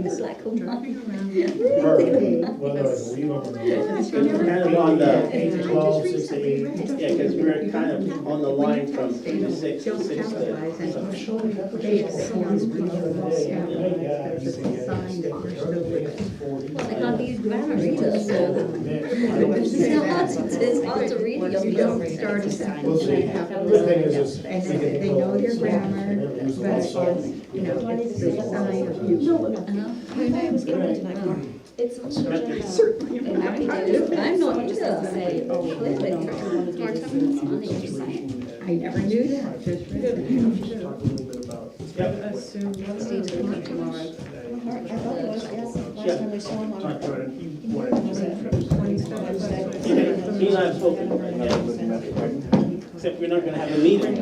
It's like a Driving around. Whether I believe them or not. Kind of on the, 8 to 12, 6 to 8. yeah, because we're kind of on the line from 3 to 6 to 6 to. Well, they hardly use grammar either, so it's hard to read You it. don't start a We'll sentence. see. You have to The thing is, and they know your grammar, but it's, you know, it's the sign of you. Her name's It's Symmetric. Certainly. I'm not either. Say, oh, clearly. I never knew that, just read it. talk a little bit about. Assume. Steve's gonna come tomorrow. Yeah. Talk about it. He wanted to say He and I have spoken, except we're not gonna have a meeting.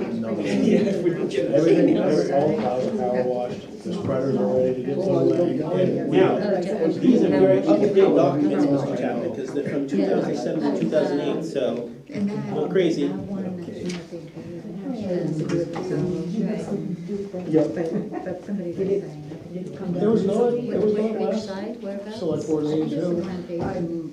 everything, all power washed, the spreaders are ready to get some leg. Now, these are very up-to-date documents, Mr. Chapman, because they're from 2007 to 2008, so go crazy. But somebody did it. There was no Which last side, whereabouts? select board meeting too.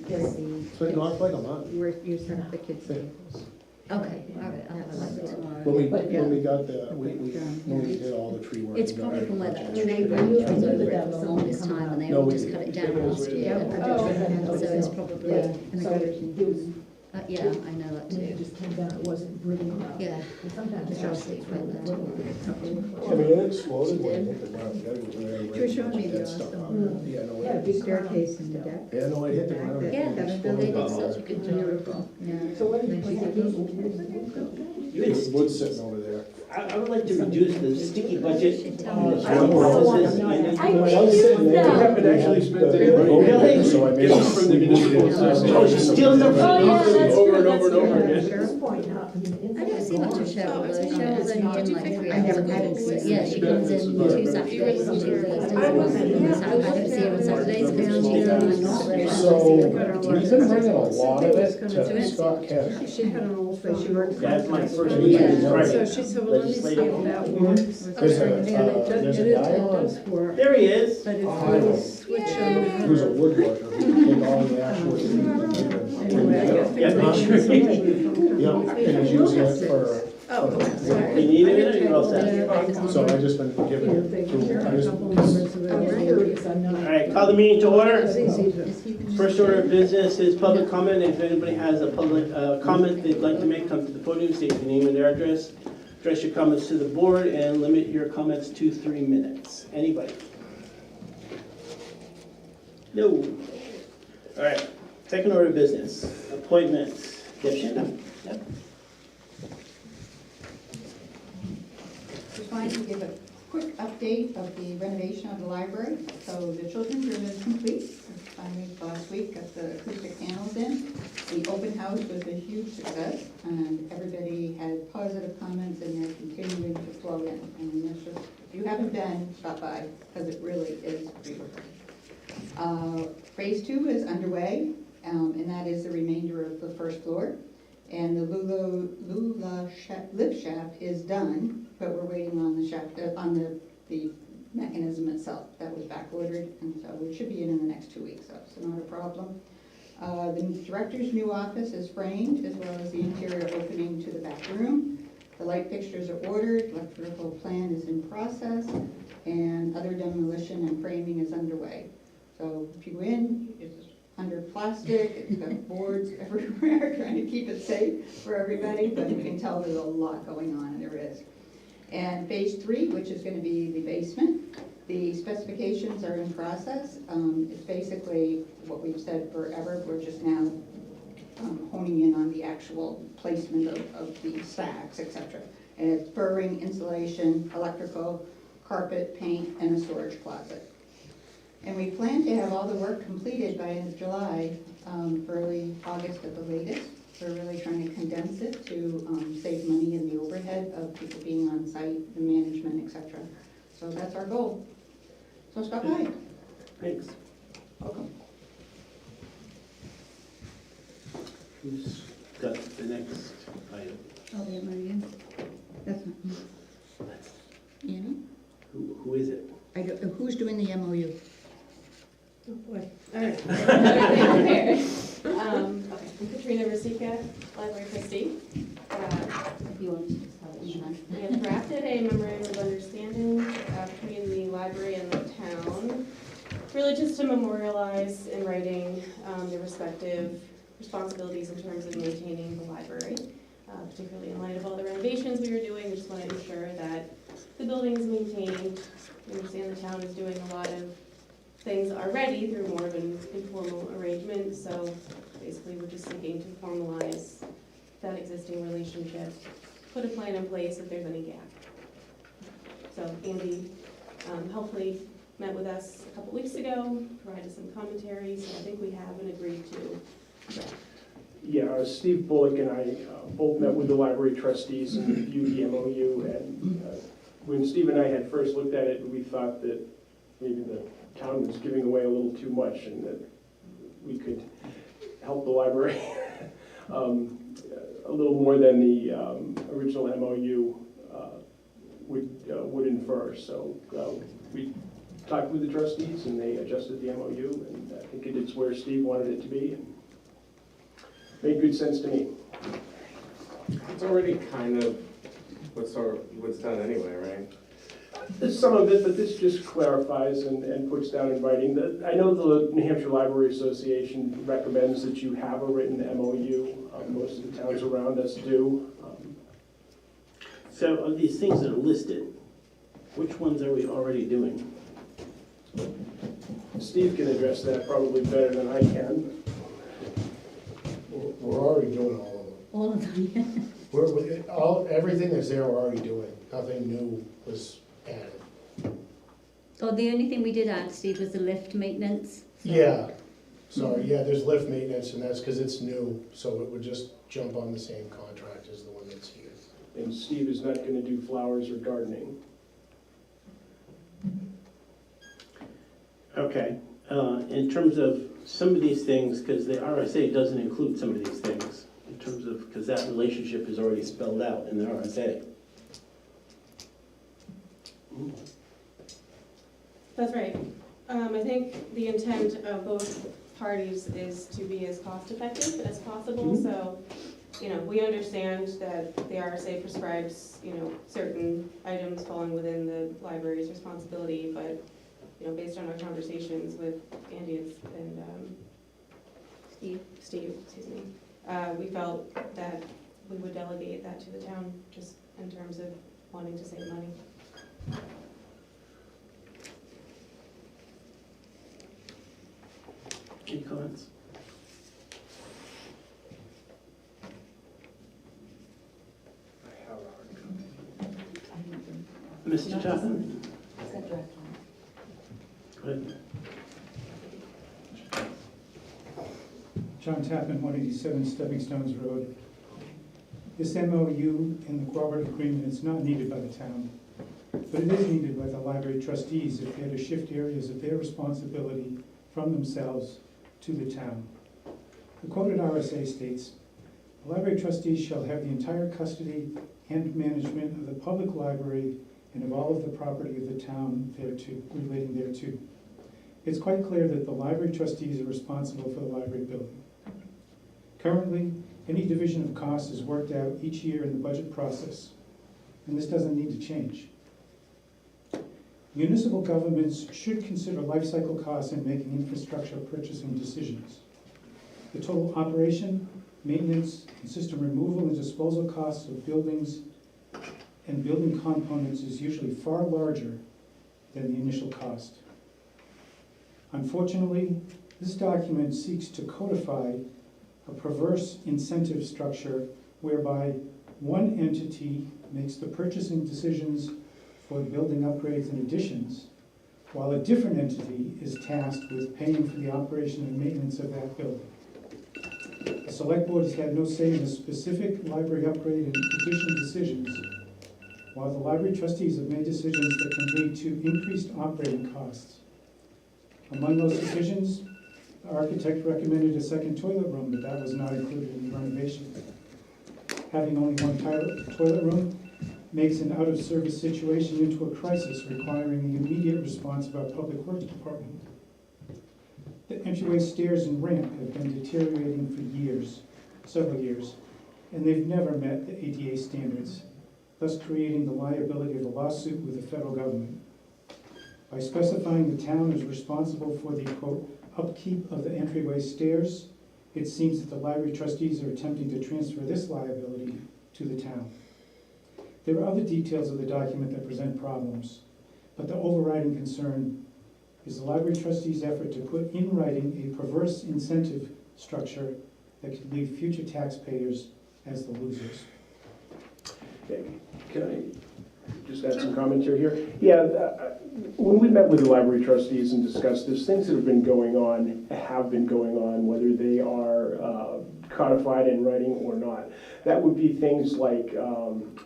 It's It's been gone for like a month. where you set up the kids' tables. Okay, all right, I'll have a look tomorrow. When we got when we did all the tree work. It's probably from where that tree branch was over it for the longest time, and they No, all we just did. cut it down last year. So it's probably, And the gutters and- yeah, I know that too. just came down, it wasn't brilliant enough. Yeah. Sometimes Michelle Steve went there. I mean, it exploded when it hit the ground. You gotta go there and Trish showed me get the stuff awesome, out. Yeah, no, Yeah, it- big Staircase in the deck. yeah, no, it hit the ground. Yeah, It they exploded. did such a good job. Yeah. So what And did then she said, There's wood sitting over there. I would like to reduce the sticky budget. Should tell me. I don't want to know. I When I was sitting there, You haven't actually spent it. Really? So I made. From the municipal system. Oh, she's still in the- Oh, yeah, that's Over true, and that's over and true. over At again. this point now, I mean, I don't see much of Cheryl though. Cheryl's only in like 3 I hours never a had week. it. Yeah, she comes in 2 Saturdays and 2 Thursdays. I don't see her on Saturdays because she's not really. So, we've been bringing a lot of it to Scott Kenner. she had an old place, she worked. That's my first Yeah. meeting, So right? she said, well, let me see if that works. There's a, And it there's a does- guy it on, does work, There he is. but it's a little switch on. who's a woodworker, who did all the actual. Anyway, I got Yeah, make sure. Yeah, and he's using it for. You need it, or you're all set? So I just been giving it to, I just, All right, call the meeting to order. First order of business is public comment. If anybody has a public comment they'd like to make, come to the podium, state your name and their address. Address your comments to the board and limit your comments to 3 minutes. Anybody? No. All right, second order of business, appointments. Deb Shinda. Yep. Just wanted to give a quick update of the renovation of the library. So the children's room is complete. Finally, last week, got the acoustic panels in. The open house was a huge success, and everybody had positive comments, and they're continuing to flow in. And it's just, if you haven't been, stop by, because it really is beautiful. Phase 2 is underway, and that is the remainder of the first floor. And the Lula lift shaft is done, but we're waiting on the shaft, on the mechanism itself. That was back ordered, and so it should be in the next 2 weeks, so not a problem. The director's new office is framed, as well as the interior opening to the back room. The light fixtures are ordered, electrical plan is in process, and other demolition and framing is underway. So if you go in, it's under plastic, it's got boards everywhere, trying to keep it safe for everybody, but you can tell there's a lot going on, and there is. And phase 3, which is going to be the basement, the specifications are in process. It's basically what we've said forever. We're just now honing in on the actual placement of the stacks, etc. And it's burring, insulation, electrical, carpet, paint, and a storage closet. And we plan to have all the work completed by end of July, early August at the latest. We're really trying to condense it to save money in the overhead of people being on site, the management, etc. So that's our goal. So stop by. Thanks. Welcome. Who's got the next item? Oh, yeah, Maria. That's not me. You know? Who is it? I don't, who's doing the MOU? Boy. All right. Okay, I'm Katrina Rosika, library trustee. If you want to just have it done. We have drafted a memorandum of understanding between the library and the town, really just to memorialize in writing the respective responsibilities in terms of maintaining the library, particularly in light of all the renovations we were doing. We just want to ensure that the building is maintained. We understand the town is doing a lot of things already through more of an informal arrangement, so basically we're just seeking to formalize that existing relationship, put a plan in place if there's any gap. So Andy helpfully met with us a couple weeks ago, provided some commentary, so I think we have an agreed to draft. Yeah, Steve Bullock and I both met with the library trustees and reviewed the MOU, and when Steve and I had first looked at it, we thought that maybe the town was giving away a little too much and that we could help the library a little more than the original MOU would infer. So we talked with the trustees and they adjusted the MOU, and I think it's where Steve wanted it to be, and made good sense to me. It's already kind of what's done anyway, right? There's some of it, but this just clarifies and puts down in writing that, I know the New Hampshire Library Association recommends that you have a written MOU. Most of the towns around us do. So of these things that are listed, which ones are we already doing? Steve can address that probably better than I can. We're already doing all of them. All of them, Everything that's there we're already doing. Nothing new was added. Oh, the only thing we did add, Steve, was the lift maintenance. So- Yeah, sorry, yeah, there's lift maintenance, and that's because it's new, so it would just jump on the same contract as the one that's here. And Steve is not going to do flowers or gardening. Okay, in terms of some of these things, because the RSA doesn't include some of these things, in terms of, because that relationship is already spelled out in the RSA. That's right. I think the intent of both parties is to be as cost effective as possible, so, you know, we understand that the RSA prescribes, you know, certain items falling within the library's responsibility, but, you know, based on our conversations with Andy and Steve, excuse me, we felt that we would delegate that to the town, just in terms of wanting to save money. Any comments? Mr. Chapman? Go ahead. John Tappan, 187 Stepping Stones Road. This MOU and the cooperative agreement is not needed by the town, but it is needed by the library trustees if they are to shift areas of their responsibility from themselves to the town. The quoted RSA states, "The library trustees shall have the entire custody and management of the public library and of all of the property of the town relating thereto." It's quite clear that the library trustees are responsible for the library building. Currently, any division of costs is worked out each year in the budget process, and this doesn't need to change. Municipal governments should consider life cycle costs in making infrastructure purchasing decisions. The total operation, maintenance, and system removal and disposal costs of buildings and building components is usually far larger than the initial cost. Unfortunately, this document seeks to codify a perverse incentive structure whereby one entity makes the purchasing decisions for building upgrades and additions, while a different entity is tasked with paying for the operation and maintenance of that building. The select board has had no say in the specific library upgrade and addition decisions, while the library trustees have made decisions that can lead to increased operating costs. Among those decisions, the architect recommended a second toilet room, but that was not included in the renovation. Having only one toilet room makes an out-of-service situation into a crisis requiring the immediate response of our public works department. entryway stairs and ramp have been deteriorating for years, several years, and they've never met the ADA standards, thus creating the liability of a lawsuit with the federal government. By specifying the town is responsible for the, quote, upkeep of the entryway stairs, it seems that the library trustees are attempting to transfer this liability to the town. There are other details of the document that present problems, but the overriding concern is the library trustees' effort to put in writing a perverse incentive structure that could leave future taxpayers as the losers. Okay, can I just add some commentary here? Yeah, when we met with the library trustees and discussed this, things that have been going on, whether they are codified in writing or not. That would be things like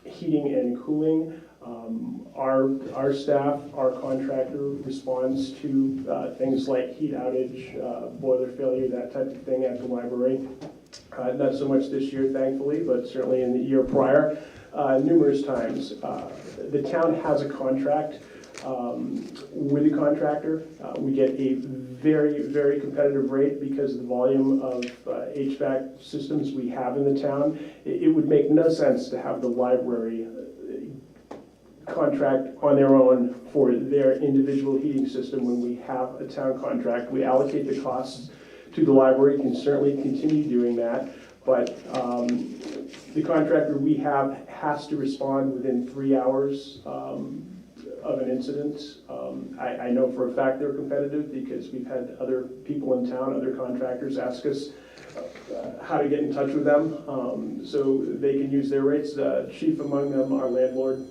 heating and cooling. Our staff, our contractor responds to things like heat outage, boiler failure, that type of thing at the library. Not so much this year, thankfully, but certainly in the year prior, numerous times. The town has a contract with the contractor. We get a very, very competitive rate because of the volume of HVAC systems we have in the town. It would make no sense to have the library contract on their own for their individual heating system when we have a town contract. We allocate the costs to the library, can certainly continue doing that, but the contractor we have has to respond within 3 hours of an incident. I know for a fact they're competitive because we've had other people in town, other contractors ask us how to get in touch with them so they can use their rates. Chief among them, our landlord,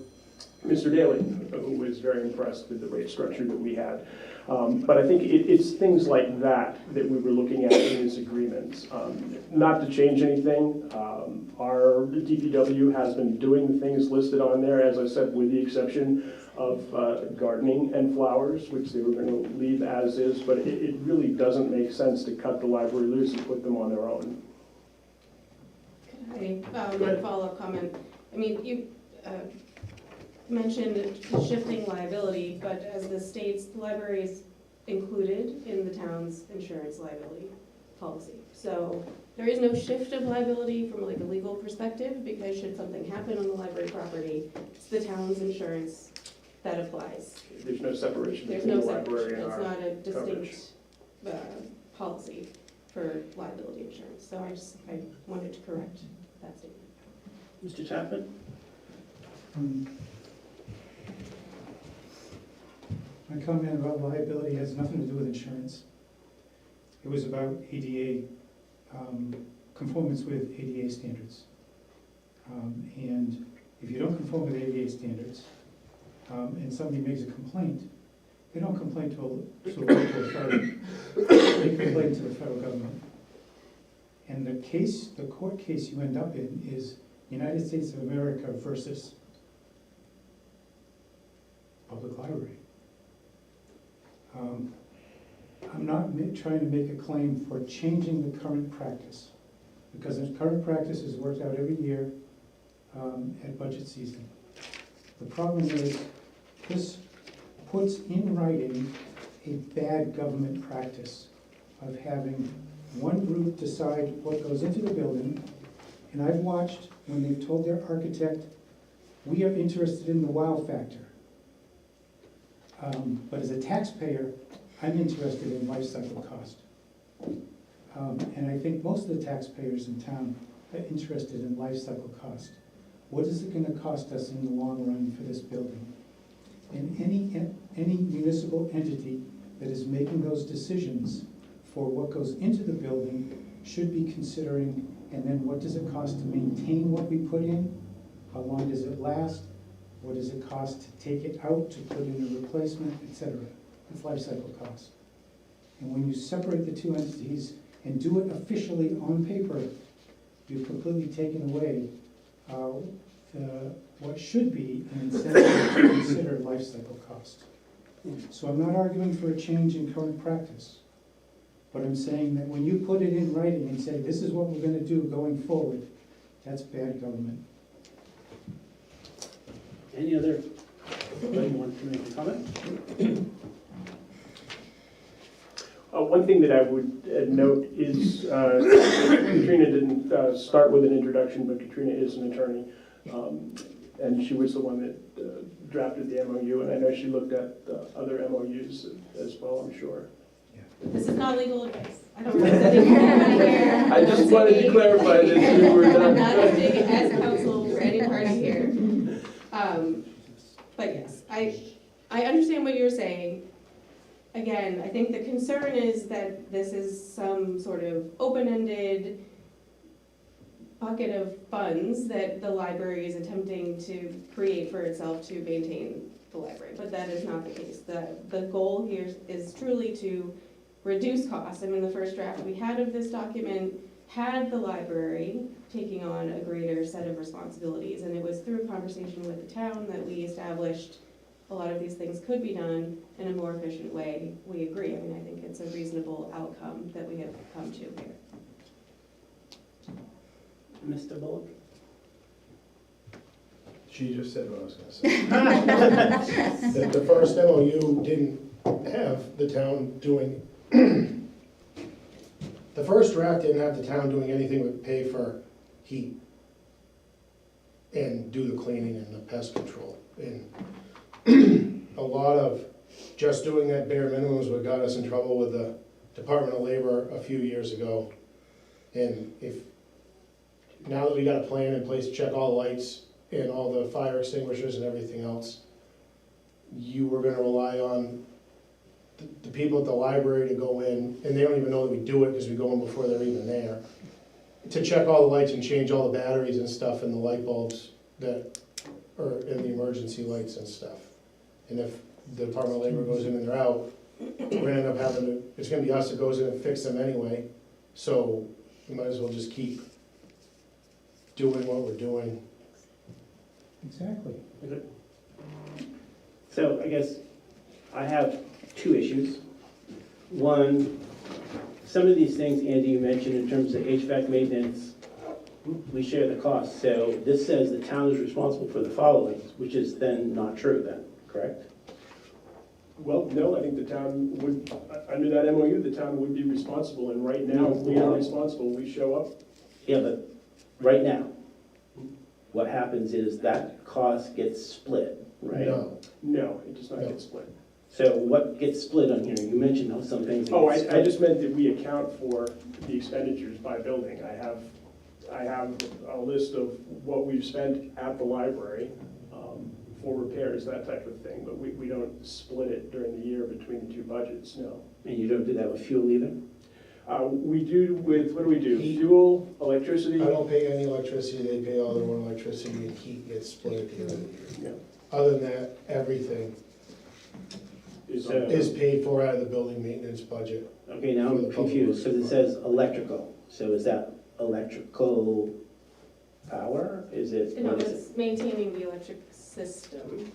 Mr. Daly, who was very impressed with the rate structure that we had. But I think it's things like that that we were looking at in this agreement. Not to change anything, our DPW has been doing the things listed on there, as I said, with the exception of gardening and flowers, which they were going to leave as is, but it really doesn't make sense to cut the library loose and put them on their own. Can I make a follow-up comment? I mean, you mentioned shifting liability, but as the state's, the library is included in the town's insurance liability policy. So there is no shift of liability from like a legal perspective, because should something happen on the library property, it's the town's insurance that applies. There's no separation There's between no the library separation. and It's our not a coverage. distinct policy for liability insurance. So I wanted to correct that statement. Mr. Chapman? My comment about liability has nothing to do with insurance. It was about ADA, conformance with ADA standards. And if you don't conform with ADA standards, and somebody makes a complaint, they don't complain to a local authority, they complain to the federal government. And the court case you end up in is United States of America versus public library. I'm not trying to make a claim for changing the current practice, because the current practice is worked out every year at budget season. The problem is this puts in writing a bad government practice of having one group decide what goes into the building, and I've watched when they've told their architect, we are interested in the wow factor. But as a taxpayer, I'm interested in life cycle cost. And I think most of the taxpayers in town are interested in life cycle cost. What is it going to cost us in the long run for this building? And any municipal entity that is making those decisions for what goes into the building should be considering, and then what does it cost to maintain what we put in? How long does it last? What does it cost to take it out, to put in a replacement, etc.? It's life cycle cost. And when you separate the two entities and do it officially on paper, you've completely taken away what should be an incentive to consider life cycle cost. So I'm not arguing for a change in current practice, but I'm saying that when you put it in writing and say, this is what we're going to do going forward, that's bad government. Any other, anybody want to make a comment? One thing that I would note is, Katrina didn't start with an introduction, but Katrina is an attorney. And she was the one that drafted the MOU, and I know she looked at other MOUs as well, I'm sure. This is not legal advice. I don't represent anybody here. I just wanted to clarify that we were I'm done. not acting as counsel for any party here. But yes, I understand what you're saying. Again, I think the concern is that this is some sort of open-ended bucket of funds that the library is attempting to create for itself to maintain the library, but that is not the case. The goal here is truly to reduce costs. I mean, the first draft we had of this document had the library taking on a greater set of responsibilities, and it was through a conversation with the town that we established a lot of these things could be done in a more efficient way. We agree. I mean, I think it's a reasonable outcome that we have come to here. Mr. Bullock? She just said what I was gonna say. That the first MOU didn't have the town doing, the first draft didn't have the town doing anything but pay for heat and do the cleaning and the pest control. And a lot of just doing that bare minimum is what got us in trouble with the Department of Labor a few years ago. And if, now that we got a plan in place to check all the lights and all the fire extinguishers and everything else, you were gonna rely on the people at the library to go in, and they don't even know that we do it because we go in before they're even there, to check all the lights and change all the batteries and stuff and the light bulbs that are in the emergency lights and stuff. And if the Department of Labor goes in and they're out, we're gonna end up having to, it's gonna be us that goes in and fix them anyway. So we might as well just keep doing what we're doing. Exactly. So I guess I have two issues. One, some of these things, Andy, you mentioned in terms of HVAC maintenance, we share the cost. So this says the town is responsible for the following, which is then not true then, correct? Well, no, I think the town would, under that MOU, the town would be responsible, and right now, we are responsible, we show up. Yeah, but right now, what happens is that cost gets split, right? No, No, it does not get split. So what gets split on here? You mentioned some things. that Oh, get I split. just meant that we account for the expenditures by building. I have a list of what we've spent at the library for repairs, that type of thing, but we don't split it during the year between the two budgets, no. And you don't do that with fuel either? We do with, what do we do? Heat. Fuel, electricity? I don't pay any electricity, they pay all their own electricity, and heat gets split at the end of the year. Yeah. Other than that, everything So- is paid for out of the building maintenance budget. Okay, now For the I'm public confused, works because it says electrical. So is that electrical power? Is it, No, what is it? it's maintaining the electric system,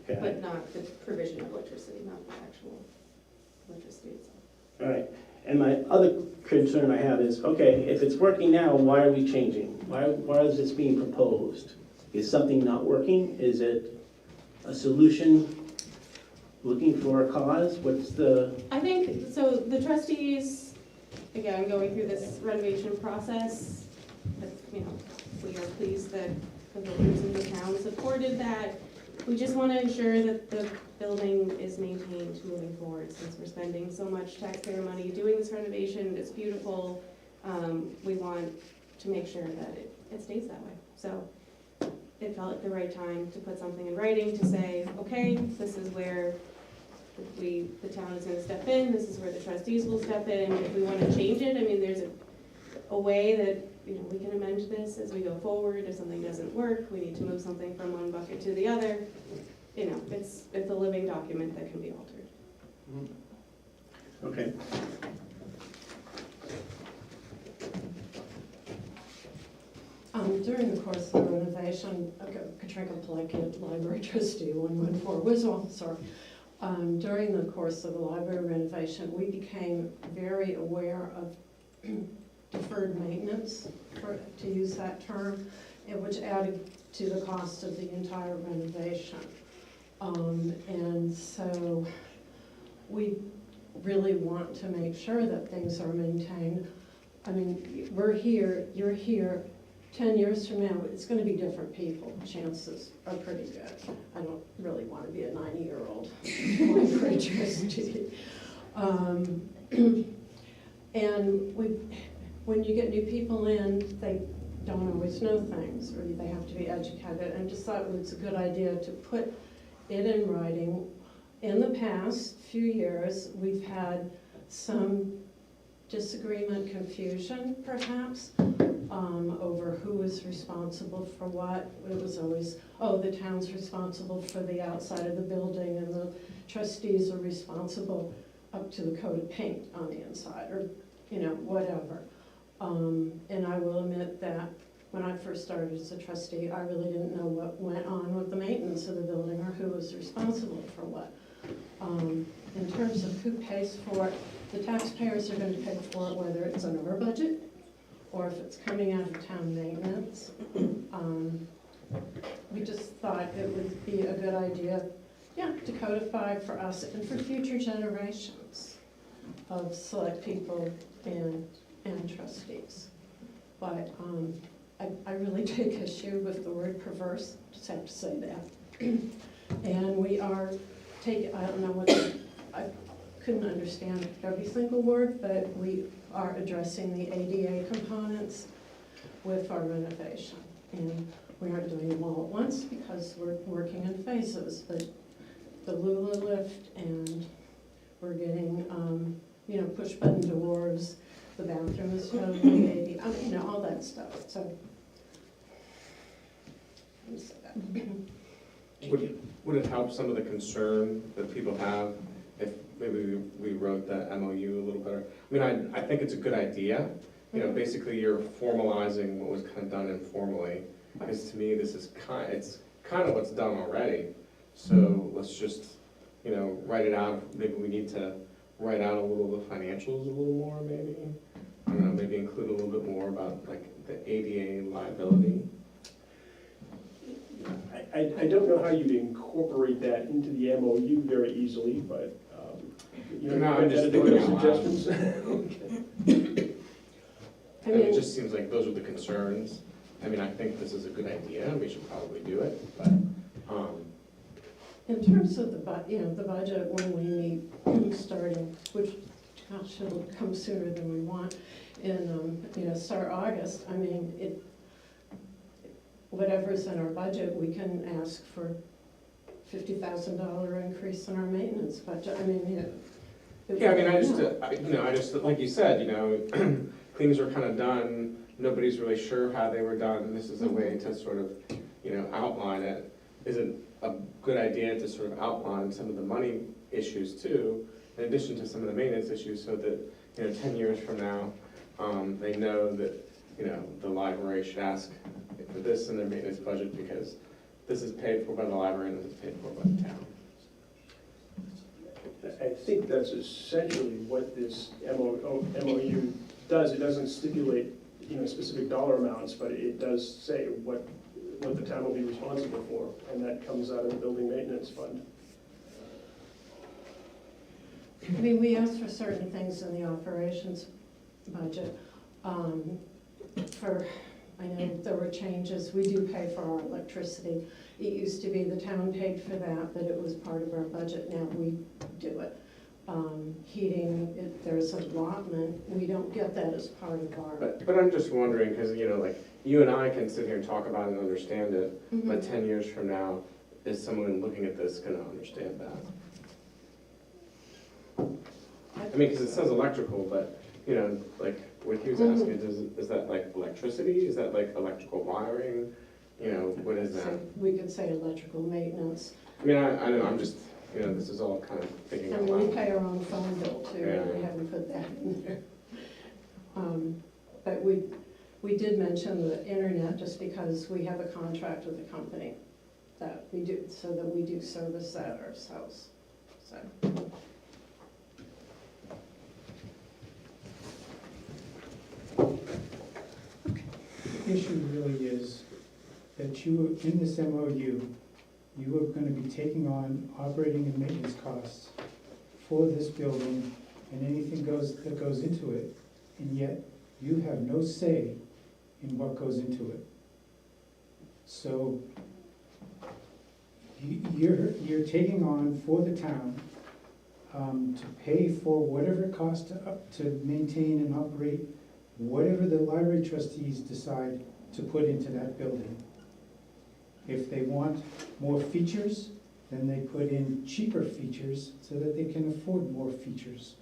Okay, but not the provision of electricity, not the actual electricity itself. all right. And my other concern I have is, okay, if it's working now, why are we changing? Why is this being proposed? Is something not working? Is it a solution looking for a cause? What's the, I think, so the trustees, again, going through this renovation process, you know, we are pleased that the builders in the town supported that. We just want to ensure that the building is maintained moving forward, since we're spending so much taxpayer money doing this renovation. It's beautiful. We want to make sure that it stays that way. So it felt like the right time to put something in writing to say, okay, this is where the town is going to step in, this is where the trustees will step in. If we want to change it, I mean, there's a way that, you know, we can amend this as we go forward. If something doesn't work, we need to move something from one bucket to the other. You know, it's a living document that can be altered. okay. During the course of the renovation, Katrina Plunkett, library trustee, 114 Wiswell, sorry. During the course of the library renovation, we became very aware of deferred maintenance, to use that term, which added to the cost of the entire renovation. And so we really want to make sure that things are maintained. I mean, we're here, you're here, 10 years from now, it's gonna be different people, chances are pretty good. I don't really wanna be a 90-year-old library trustee. And when you get new people in, they don't always know things, or they have to be educated, and just thought it was a good idea to put it in writing. In the past few years, we've had some disagreement, confusion perhaps, over who is responsible for what. It was always, oh, the town's responsible for the outside of the building and the trustees are responsible up to the coat of paint on the inside, or, you know, whatever. And I will admit that when I first started as a trustee, I really didn't know what went on with the maintenance of the building or who was responsible for what. In terms of who pays for it, the taxpayers are going to pay for it, whether it's on our budget or if it's coming out of town maintenance. We just thought it would be a good idea, yeah, to codify for us and for future generations of select people and trustees. But I really take issue with the word perverse, just have to say that. And we are taking, I don't know what, I couldn't understand every single word, but we are addressing the ADA components with our renovation. And we aren't doing them all at once because we're working in phases, but the Lula lift, and we're getting, you know, push button doors, the bathroom is totally ADA, I mean, you know, all that stuff, so. Let me say that. Would it help some of the concern that people have if maybe we wrote the MOU a little better? I mean, I think it's a good idea. You know, basically you're formalizing what was kind of done informally. Because to me, this is it's kind of what's done already. So let's just, you know, write it out. Maybe we need to write out a little of the financials a little more, maybe. I don't know, maybe include a little bit more about like the ADA liability. I don't know how you'd incorporate that into the MOU very easily, but, you know, No, I'm just any thinking out loud. suggestions? Okay. I And it mean, just seems like those are the concerns. I mean, I think this is a good idea, and we should probably do it, but, in terms of the budget, when we meet starting, which, gosh, it'll come sooner than we want, in, you know, start August, I mean, whatever's in our budget, we can ask for $50,000 increase in our maintenance budget. I mean, yeah, I mean, I just, like you said, you know, things are kind of done, nobody's really sure how they were done, this is a way to sort of, you know, outline it. Is it a good idea to sort of outline some of the money issues too, in addition to some of the maintenance issues, so that, you know, 10 years from now, they know that, you know, the library should ask for this in their maintenance budget because this is paid for by the library and this is paid for by the town. I think that's essentially what this MOU does. It doesn't stipulate, you know, specific dollar amounts, but it does say what the town will be responsible for, and that comes out of the building maintenance fund. I mean, we asked for certain things in the operations budget. I know there were changes, we do pay for our electricity. It used to be the town paid for that, but it was part of our budget, now we do it. Heating, if there's an allotment, we don't get that as part of our. But I'm just wondering, because, you know, like, you and I can sit here and talk about it and understand it, Mhm. but 10 years from now, is someone looking at this gonna understand that? I mean, because it says electrical, but, you know, like, what he was asking, is that like electricity? Is that like electrical wiring? You know, what is that? So we could say electrical maintenance. I mean, I don't know, I'm just, you know, this is all kind of thinking out And we loud. pay our own phone bill too, and we Yeah. haven't put that in there. But we did mention the internet just because we have a contract with a company that we do, so that we do service that ourselves, so. The issue really is that you, in this MOU, you are gonna be taking on operating and maintenance costs for this building and anything that goes into it, and yet you have no say in what goes into it. So you're taking on for the town to pay for whatever it costs to maintain and operate whatever the library trustees decide to put into that building. If they want more features, then they put in cheaper features so that they can afford more features.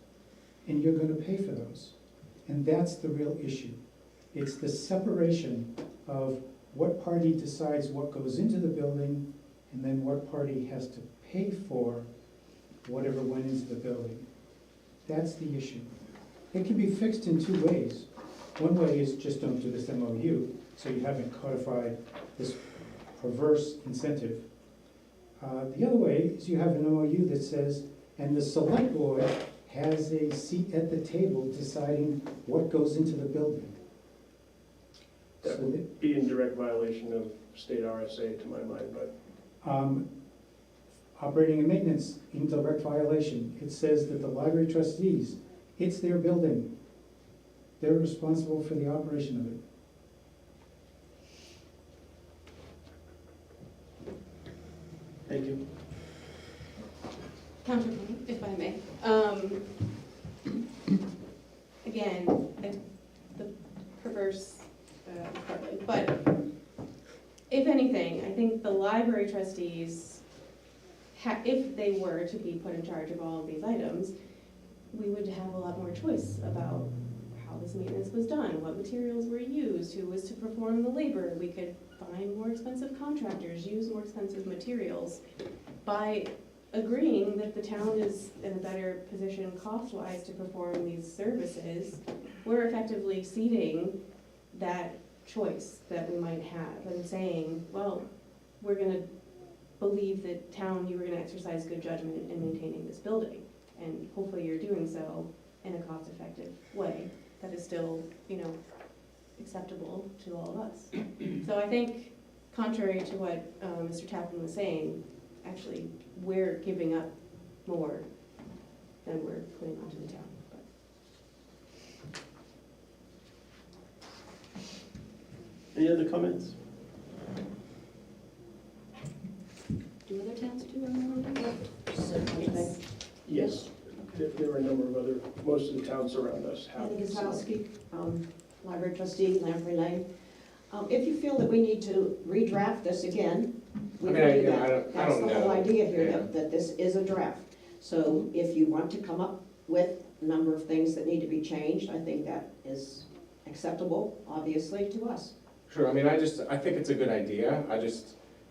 And you're gonna pay for those. And that's the real issue. It's the separation of what party decides what goes into the building and then what party has to pay for whatever went into the building. That's the issue. It can be fixed in two ways. One way is just don't do this MOU, so you haven't codified this perverse incentive. The other way is you have an MOU that says, and the select board has a seat at the table deciding what goes into the building. That So would be in direct violation of state RSA to my mind, but operating and maintenance in direct violation. It says that the library trustees, it's their building. They're responsible for the operation of it. Thank you. Counterpoint, if I may. Again, the perverse partly, but if anything, I think the library trustees, if they were to be put in charge of all of these items, we would have a lot more choice about how this maintenance was done, what materials were used, who was to perform the labor. We could find more expensive contractors, use more expensive materials. By agreeing that the town is in a better position cost-wise to perform these services, we're effectively ceding that choice that we might have and saying, well, we're gonna believe that town, you were gonna exercise good judgment in maintaining this building. And hopefully you're doing so in a cost-effective way that is still, acceptable to all of us. So I think, contrary to what Mr. Tappan was saying, actually, we're giving up more than we're putting onto the town. Any other comments? Do other towns do MOU? yes, there are a number of other, most of the towns around us have. Annie Gosowski, library trustee, Lamprey Lane. If you feel that we need to redraft this again, we can do that. That's the whole idea here, that this is a draft. So if you want to come up with a number of things that need to be changed, I think that is acceptable, obviously, to us. Sure, I think it's a good idea,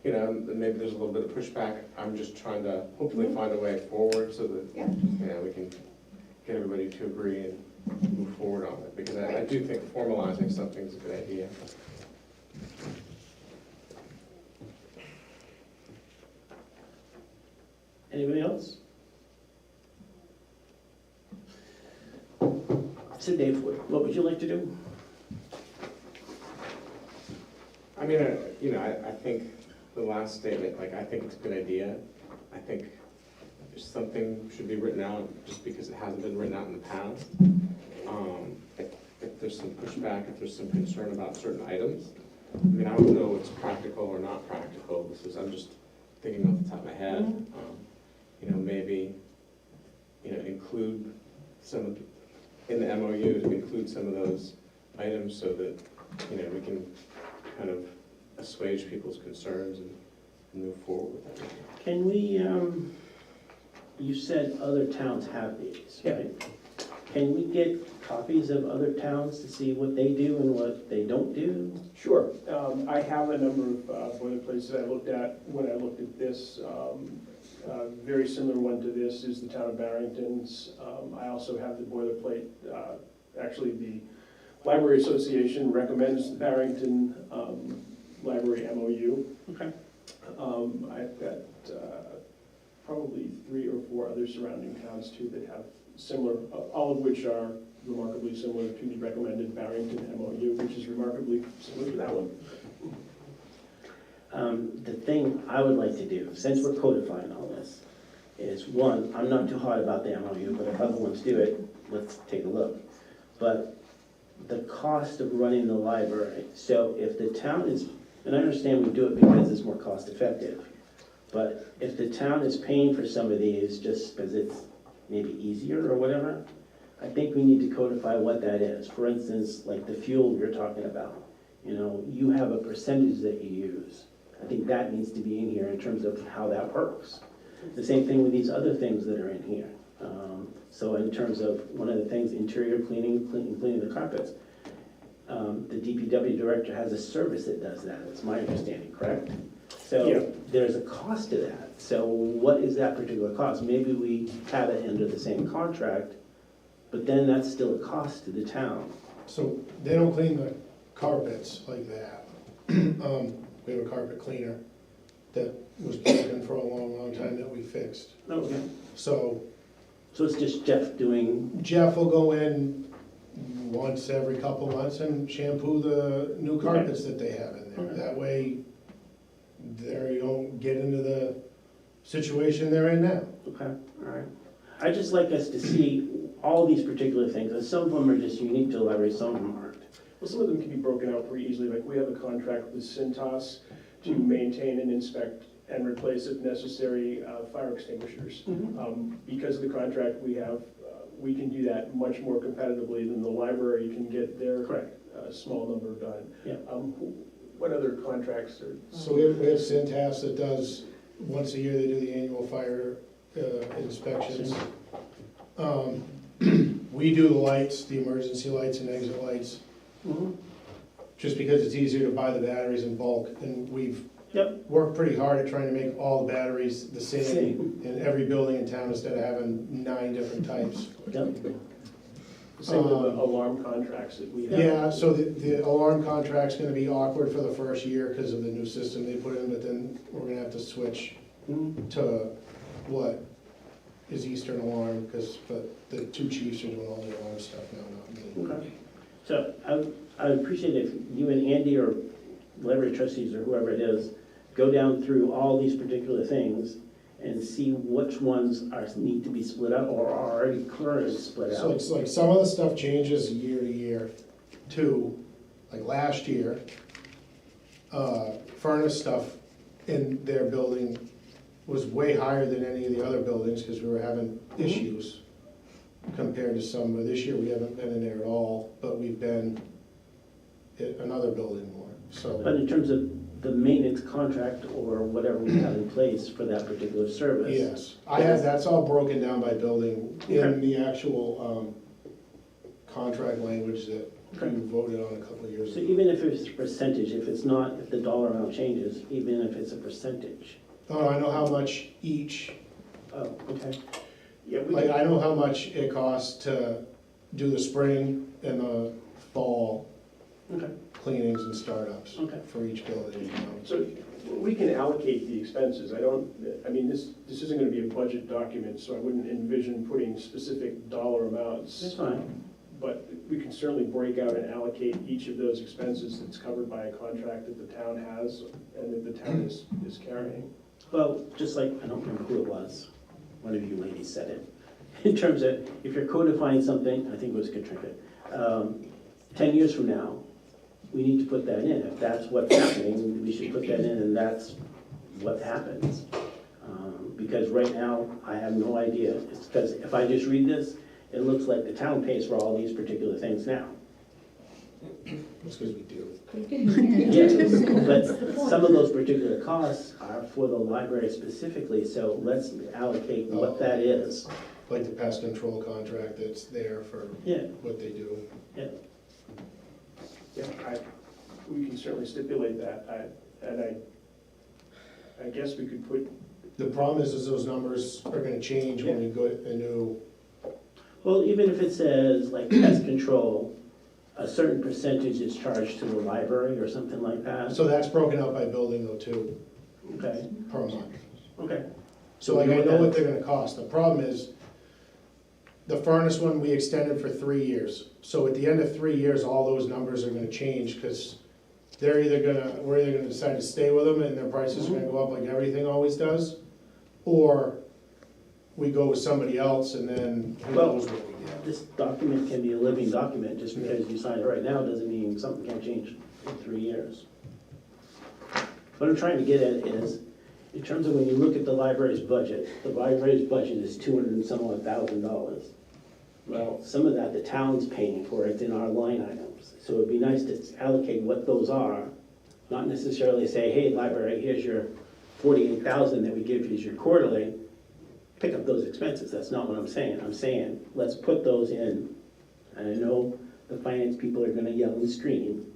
maybe there's a little bit of pushback. I'm just trying to hopefully find a way forward so that, we can get everybody to agree and move forward on it, because I do think formalizing something is a good idea. Anybody else? So Dave, what would you like to do? I think the last statement, I think it's a good idea. I think something should be written out just because it hasn't been written out in the past. If there's some pushback, if there's some concern about certain items, I don't know what's practical or not practical. I'm just thinking off the top of my head. Maybe, include some of, in the MOU, to include some of those items so that, we can kind of assuage people's concerns and move forward with that. Can we, you said other towns have these, right? Can we get copies of other towns to see what they do and what they don't do? Sure. I have a number of boilerplates that I looked at when I looked at this. Very similar one to this is the town of Barrington's. I also have the boilerplate, actually the Library Association recommends the Barrington Library MOU. Okay. I've got probably 3 or 4 other surrounding towns too that have similar, all of which are remarkably similar to the recommended Barrington MOU, which is remarkably similar to that one. The thing I would like to do, since we're codifying all this, is, one, I'm not too hot about the MOU, but if other ones do it, let's take a look. But the cost of running the library, so if the town is, and I understand we do it because it's more cost effective, but if the town is paying for some of these just because it's maybe easier or whatever, I think we need to codify what that is. For instance, like the fuel you're talking about, you know, you have a percentage that you use. I think that needs to be in here in terms of how that works. The same thing with these other things that are in here. So in terms of one of the things, interior cleaning the carpets, the DPW director has a service that does that, it's my understanding, correct? Yeah. So there's a cost to that. So what is that particular cost? Maybe we have it under the same contract, but then that's still a cost to the town. So they don't clean the carpets like that. We have a carpet cleaner that was broken for a long, long time that we fixed. Okay. So So it's just Jeff doing, Jeff will go in once every couple months and shampoo the new carpets that they have in there. Okay. That way, you don't get into the situation they're in now. okay, all right. I'd just like us to see all these particular things, and some of them are just unique to the library, some of them aren't. Well, some of them can be broken out pretty easily, like we have a contract with Cintas to maintain and inspect and replace, if necessary, fire extinguishers. Because of the contract we have, we can do that much more competitively than the library can get their Correct. small number done. Yeah. What other contracts are? So we have Cintas that does, once a year, they do the annual fire inspections. We do the lights, the emergency lights and exit lights, just because it's easier to buy the batteries in bulk, and we've Yep. worked pretty hard at trying to make all the batteries the same Same. in every building in town instead of having 9 different types. Yep. Same with the alarm contracts that we have. Yeah, so the alarm contract's gonna be awkward for the first year because of the new system they put in, but then we're gonna have to switch to what is Eastern Alarm, but the 2 chiefs are doing all the alarm stuff now, not me. Okay. So I would appreciate if you and Andy or library trustees or whoever it is, go down through all these particular things and see which ones need to be split up or are already currently split So out. it's like some of the stuff changes year to year too. Like last year, furnace stuff in their building was way higher than any of the other buildings because we were having issues compared to some, but this year we haven't been in there at all, but we've been at another building more, But so. in terms of the maintenance contract or whatever we have in place for that particular service. Yes, that's all broken down by building in the actual contract language that we voted on a couple of years So ago. even if it's a percentage, if it's not, if the dollar amount changes, even if it's a percentage. Oh, I know how much each, Oh, okay. Yeah, we like, I know how much it costs to do the spring and the fall Okay. cleanings and startups Okay. for each building, you know. So we can allocate the expenses. I mean, this isn't gonna be a budget document, so I wouldn't envision putting specific dollar amounts. That's fine. But we can certainly break out and allocate each of those expenses that's covered by a contract that the town has and that the town is carrying. Well, just like, I don't remember who it was, one of you ladies said it, in terms of, if you're codifying something, I think it was Katrinka, 10 years from now, we need to put that in. If that's what's happening, we should put that in, and that's what happens. Because right now, I have no idea. It's because if I just read this, it looks like the town pays for all these particular things now. That's because we do. Yes, but some of those particular costs are for the library specifically, so let's allocate what that is. Like the pest control contract that's there for Yeah, what they do. yeah. Yeah, we can certainly stipulate that. I guess we could put, The problem is those numbers are gonna change when we go a new, Well, even if it says like pest control, a certain percentage is charged to the library or something like that. so that's broken out by building though too, Okay, per month. okay. So like I know what they're gonna cost. The problem is, the furnace one, we extended for 3 years. So at the end of 3 years, all those numbers are gonna change, because we're either gonna decide to stay with them and their prices are gonna go up like everything always does, or we go with somebody else and then who Well- knows what we get. This document can be a living document, just because you sign it right now doesn't mean something can't change in 3 years. What I'm trying to get at is, in terms of when you look at the library's budget, the library's budget is $200,000. Well, some of that the town's paying for, it's in our line items. So it'd be nice to allocate what those are, not necessarily say, hey, library, here's your 48,000 that we give you as your quarterly, pick up those expenses. That's not what I'm saying. I'm saying, let's put those in. And I know the finance people are gonna yell and scream,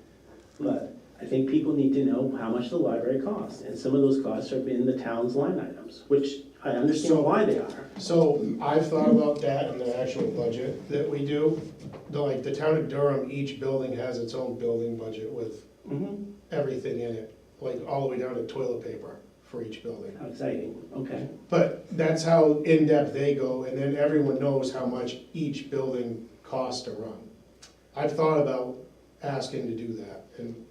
but I think people need to know how much the library costs. And some of those costs are in the town's line items, which I understand why they are. So I've thought about that in the actual budget that we do. Like the town of Durham, each building has its own building budget with everything in it, like all the way down to toilet paper for each building. How exciting, okay. But that's how in-depth they go, and then everyone knows how much each building costs to run. I've thought about asking to do that, and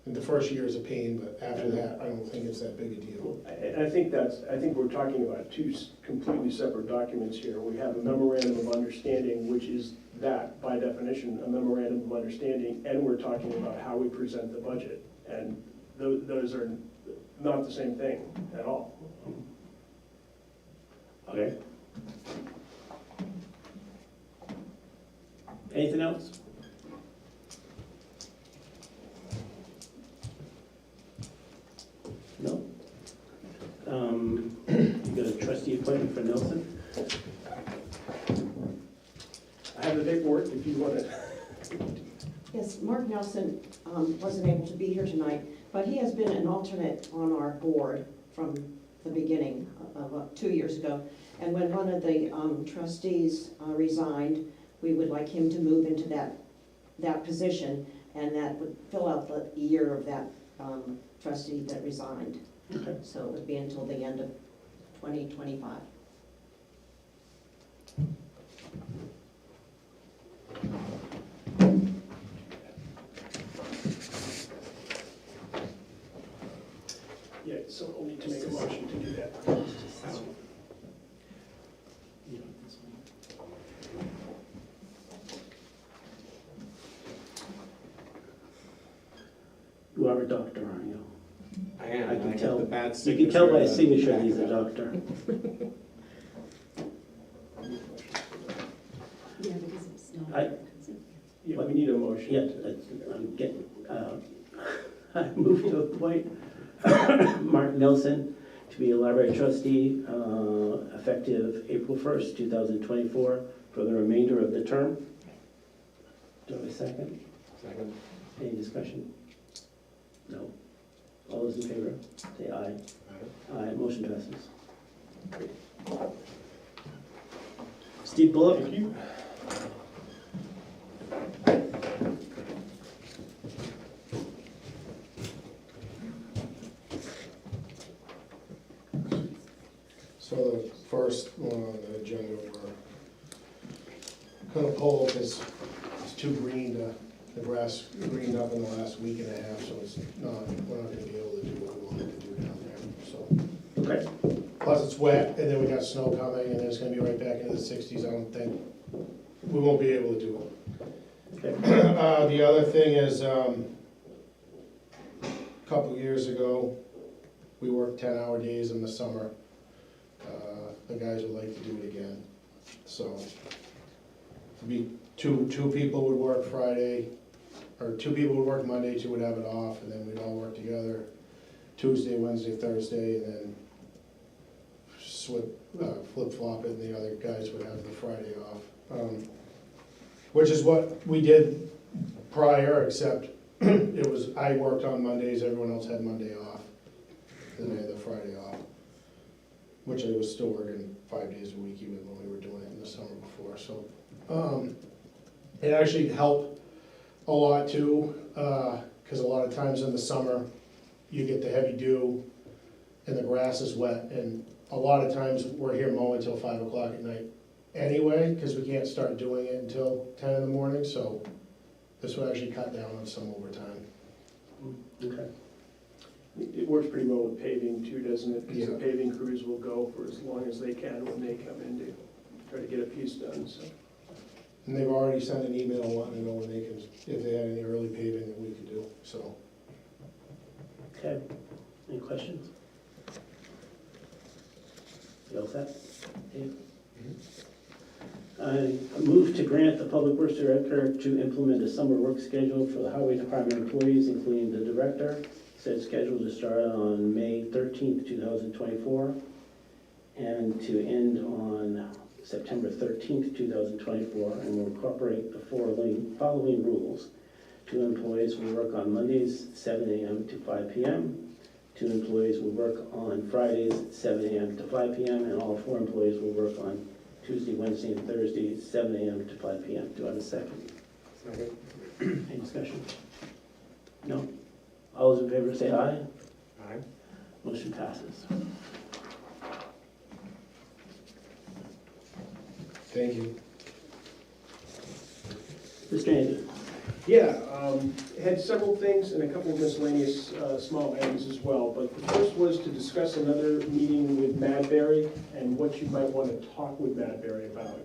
the first year is a pain, but after that, I don't think it's that big a deal. I think we're talking about two completely separate documents here. We have a memorandum of understanding, which is that, by definition, a memorandum of understanding, and we're talking about how we present the budget. And those are not the same thing at all. Okay. Anything else? No? You got a trustee appointment for Nelson? I have the paperwork if you want it. Yes, Mark Nelson wasn't able to be here tonight, but he has been an alternate on our board from the beginning of 2 years ago. And when one of the trustees resigned, we would like him to move into that position, and that would fill out the year of that trustee that resigned. Okay. So it would be until the end of 2025. Yeah, so we'll need to make a motion to do that. You are a doctor, aren't you? I am. I can have tell. the bad You can tell by his signature signature on the he's a back. doctor. Yeah, because it's not. I- Yeah, we need a motion. Yeah, I'm getting, I move to appoint Mark Nelson to be a library trustee, effective April 1st, 2024, for the remainder of the term. Do I have a second? Second. Any discussion? No. All those in favor, say aye. Aye, motion passes. Steve Bullock? Thank you. So the first one on the agenda, we're gonna pull because it's too green to, the grass greened up in the last week and a half, so it's not, we're not gonna be able to do what we wanted to do down there, so. Okay. Plus it's wet, and then we got snow coming, and then it's gonna be right back into the 60s, I don't think, we won't be able to do it. Okay. The other thing is, a couple years ago, we worked 10-hour days in the summer. The guys would like to do it again, so. It'd be two people would work Friday, or 2 people would work Monday, 2 would have it off, and then we'd all work together Tuesday, Wednesday, Thursday, and then flip-flop it, and the other guys would have the Friday off. Which is what we did prior, except it was, I worked on Mondays, everyone else had Monday off, and then I had the Friday off. Which I was still working 5 days a week even when we were doing it in the summer before, so. It actually helped a lot too, because a lot of times in the summer, you get the heavy dew and the grass is wet, and a lot of times we're here mowing until 5 o'clock at night anyway, because we can't start doing it until 10 in the morning, so this would actually cut down on some overtime. Okay. It works pretty well with paving too, doesn't it? Because the Yeah. paving crews will go for as long as they can when they come in to try to get a piece done, so. And they've already sent an email wanting to know when they can, if they had any early paving that we could do, so. Okay, any questions? You all set? Dave? I move to grant the Public Works Director to implement a summer work schedule for the Highway Department employees, including the Director. Said schedule to start on May 13th, 2024, and to end on September 13th, 2024, and will incorporate the following rules. 2 employees will work on Mondays, 7 a.m. to 5 p.m. 2 employees will work on Fridays, 7 a.m. to 5 p.m., and all 4 employees will work on Tuesday, Wednesday, and Thursday, 7 a.m. to 5 p.m. Do I have a second? Second. Any discussion? No? All those in favor say aye. Aye. Motion passes. Thank you. Mr. Andy? Yeah, had several things and a couple of miscellaneous small items as well, but the first was to discuss another meeting with Madberry and what you might want to talk with Madberry about.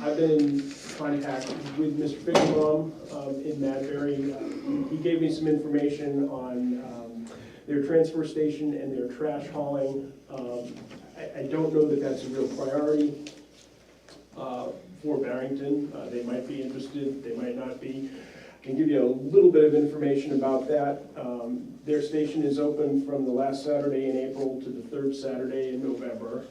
I've been in contact with Mr. Fischbaum in Madberry. He gave me some information on their transfer station and their trash hauling. I don't know that that's a real priority for Barrington. They might be interested, they might not be. I can give you a little bit of information about that. Their station is open from the last Saturday in April to the 3rd Saturday in November.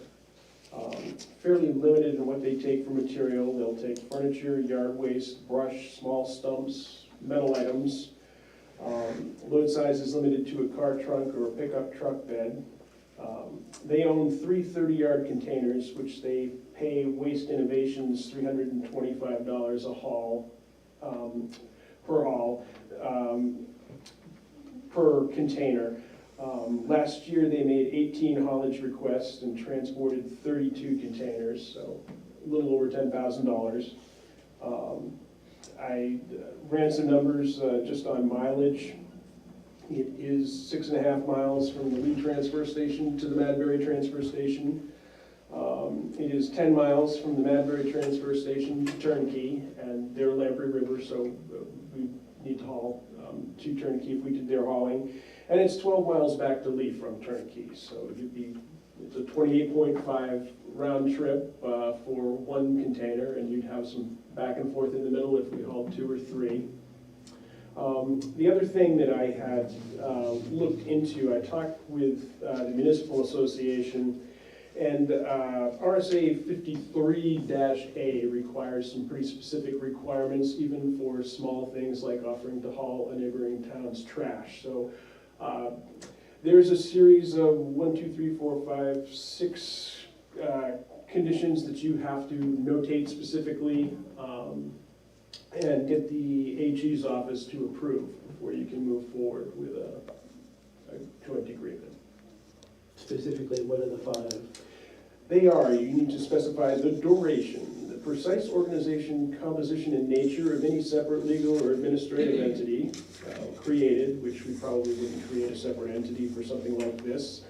Fairly limited in what they take for material. They'll take furniture, yard waste, brush, small stumps, metal items. Load size is limited to a car trunk or a pickup truck bed. They own 3 30-yard containers, which they pay Waste Innovations $325 a haul, per haul, per container. Last year, they made 18 haulage requests and transported 32 containers, so a little over $10,000. I ran some numbers just on mileage. It is 6.5 miles from the Lee transfer station to the Madberry transfer station. It is 10 miles from the Madberry transfer station to Turnkey, and they're Lamprey River, so we need to haul to Turnkey if we did their hauling. And it's 12 miles back to Lee from Turnkey, so it's a 28.5 round trip for 1 container, and you'd have some back and forth in the middle if we hauled 2 or 3. The other thing that I had looked into, I talked with the Municipal Association, and RSA 53-A requires some pretty specific requirements, even for small things like offering to haul a neighboring town's trash. So there's a series of 6 conditions that you have to notate specifically and get the AG's office to approve before you can move forward with a joint agreement. Specifically, what are the 5? They are, you need to specify the duration, the precise organization, composition, and nature of any separate legal or administrative entity created, which we probably wouldn't create a separate entity for something like this.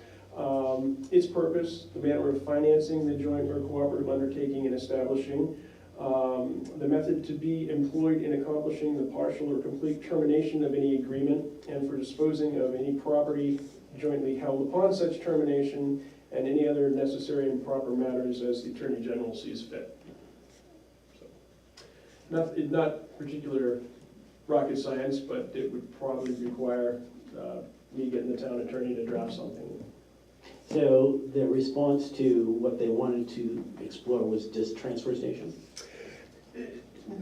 Its purpose, the manner of financing the joint or cooperative undertaking and establishing, the method to be employed in accomplishing the partial or complete termination of any agreement, and for disposing of any property jointly held upon such termination, and any other necessary and proper matters as the Attorney General sees fit. So, not particular rocket science, but it would probably require me getting the town attorney to draft something. So the response to what they wanted to explore was just transfer station?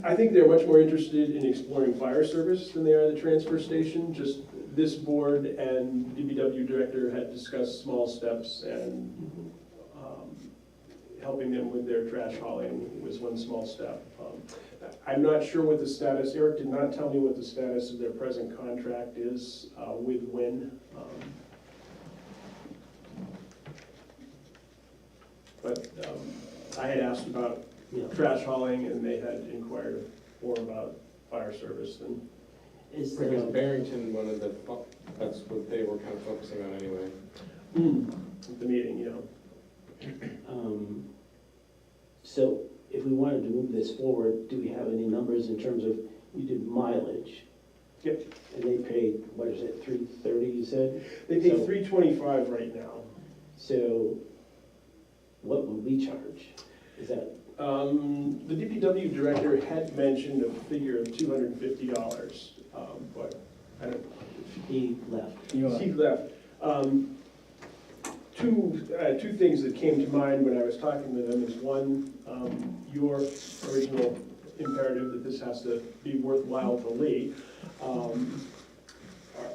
I think they're much more interested in exploring fire service than they are the transfer station. Just this board and DPW director had discussed small steps, and helping them with their trash hauling was one small step. I'm not sure what the status, Eric did not tell me what the status of their present contract is with Wynn. But I had asked about trash hauling, and they had inquired more about fire service than Is Because the, Barrington wanted the, that's what they were kind of focusing on anyway. The meeting, so if we wanted to move this forward, do we have any numbers in terms of, you did mileage? Yep. And they paid, what is it, $330 you said? They pay So- $325 right now. So what would we charge? Is that, The DPW director had mentioned a figure of $250, but I don't, he left? he left. Two things that came to mind when I was talking with them is one, your original imperative that this has to be worthwhile to Lee.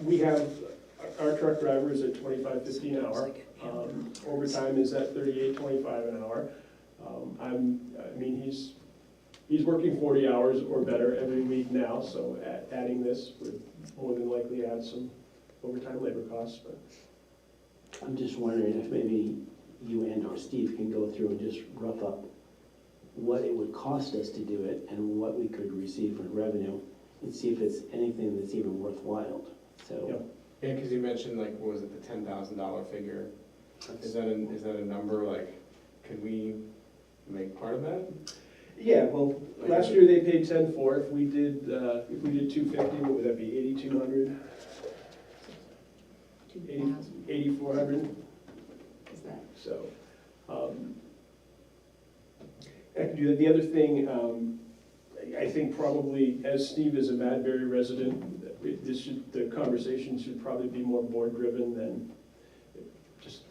We have, our truck driver is at $25.50 an hour. Overtime is at $38.25 an hour. He's working 40 hours or better every week now, so adding this would more than likely add some overtime labor costs, but. I'm just wondering if maybe you and or Steve can go through and just rough up what it would cost us to do it and what we could receive in revenue and see if it's anything that's even worthwhile. So Yeah, because you mentioned like, what was it, the $10,000 figure? Is that a number, like, can we make part of that? Yeah, well, last year they paid 10.4. If we did 250, what would that be, 8,200? 8,400? Is that? So, I can do that. The other thing, I think probably, as Steve is a Madbury resident, the conversation should probably be more board-driven than just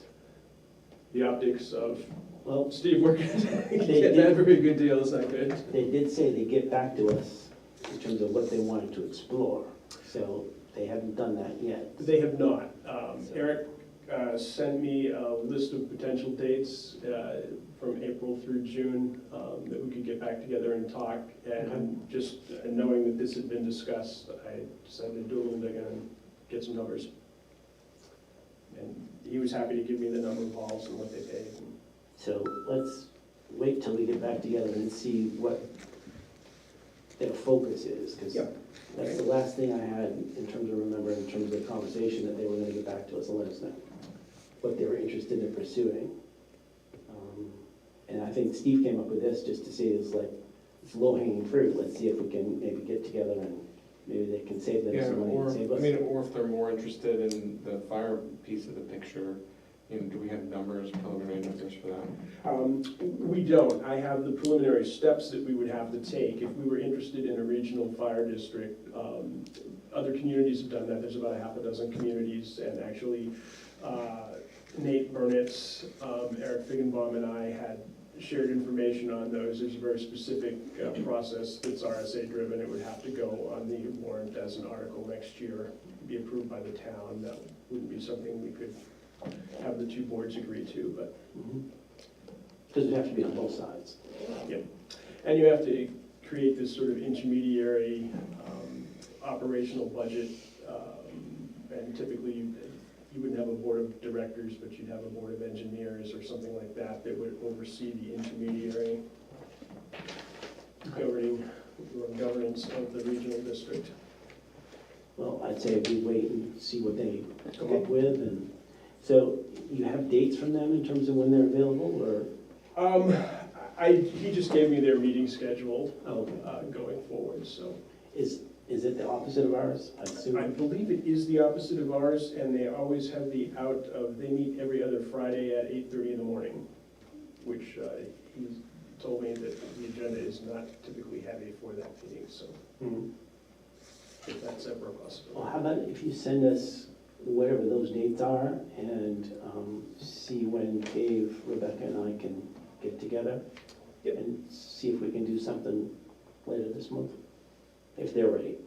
the optics of, well, Steve working at did. Madbury, good deal, is not good. they did say they'd get back to us in terms of what they wanted to explore. So they haven't done that yet. They have not. Eric sent me a list of potential dates from April through June that we could get back together and talk. And just knowing that this had been discussed, I decided to do a little digging and get some numbers. And he was happy to give me the number of balls and what they paid. So let's wait till we get back together and see what their focus is, because Yep. that's the last thing I had in terms of remembering, in terms of the conversation, that they were gonna get back to us and let us know what they were interested in pursuing. And I think Steve came up with this just to see it's like, it's low-hanging fruit. Let's see if we can maybe get together and maybe they can save them Yeah, some money or, and save us. or if they're more interested in the fire piece of the picture, do we have numbers, preliminary numbers for that? We don't. I have the preliminary steps that we would have to take if we were interested in a regional fire district. Other communities have done that. There's about a half a dozen communities, and actually Nate Burnitz, Eric Figgenbaum, and I had shared information on those. There's a very specific process that's RSA driven. It would have to go on the warrant as an article next year, be approved by the town. That wouldn't be something we could have the two boards agree to, but. Because it have to be on both sides. Yep. And you have to create this sort of intermediary operational budget. And typically you wouldn't have a board of directors, but you'd have a board of engineers or something like that that would oversee the intermediary governance of the regional district. Well, I'd say we wait and see what they come up with. And so you have dates from them in terms of when they're available, or? He just gave me their meeting schedule Oh, going forward, so. is it the opposite of ours? I assume. I believe it is the opposite of ours, and they always have they meet every other Friday at 8:30 in the morning, which he told me that the agenda is not typically heavy for that meeting, so if that's ever a possibility. Well, how about if you send us whatever those dates are and see when Dave, Rebecca, and I can get together? Yep. And see if we can do something later this month, if they're ready.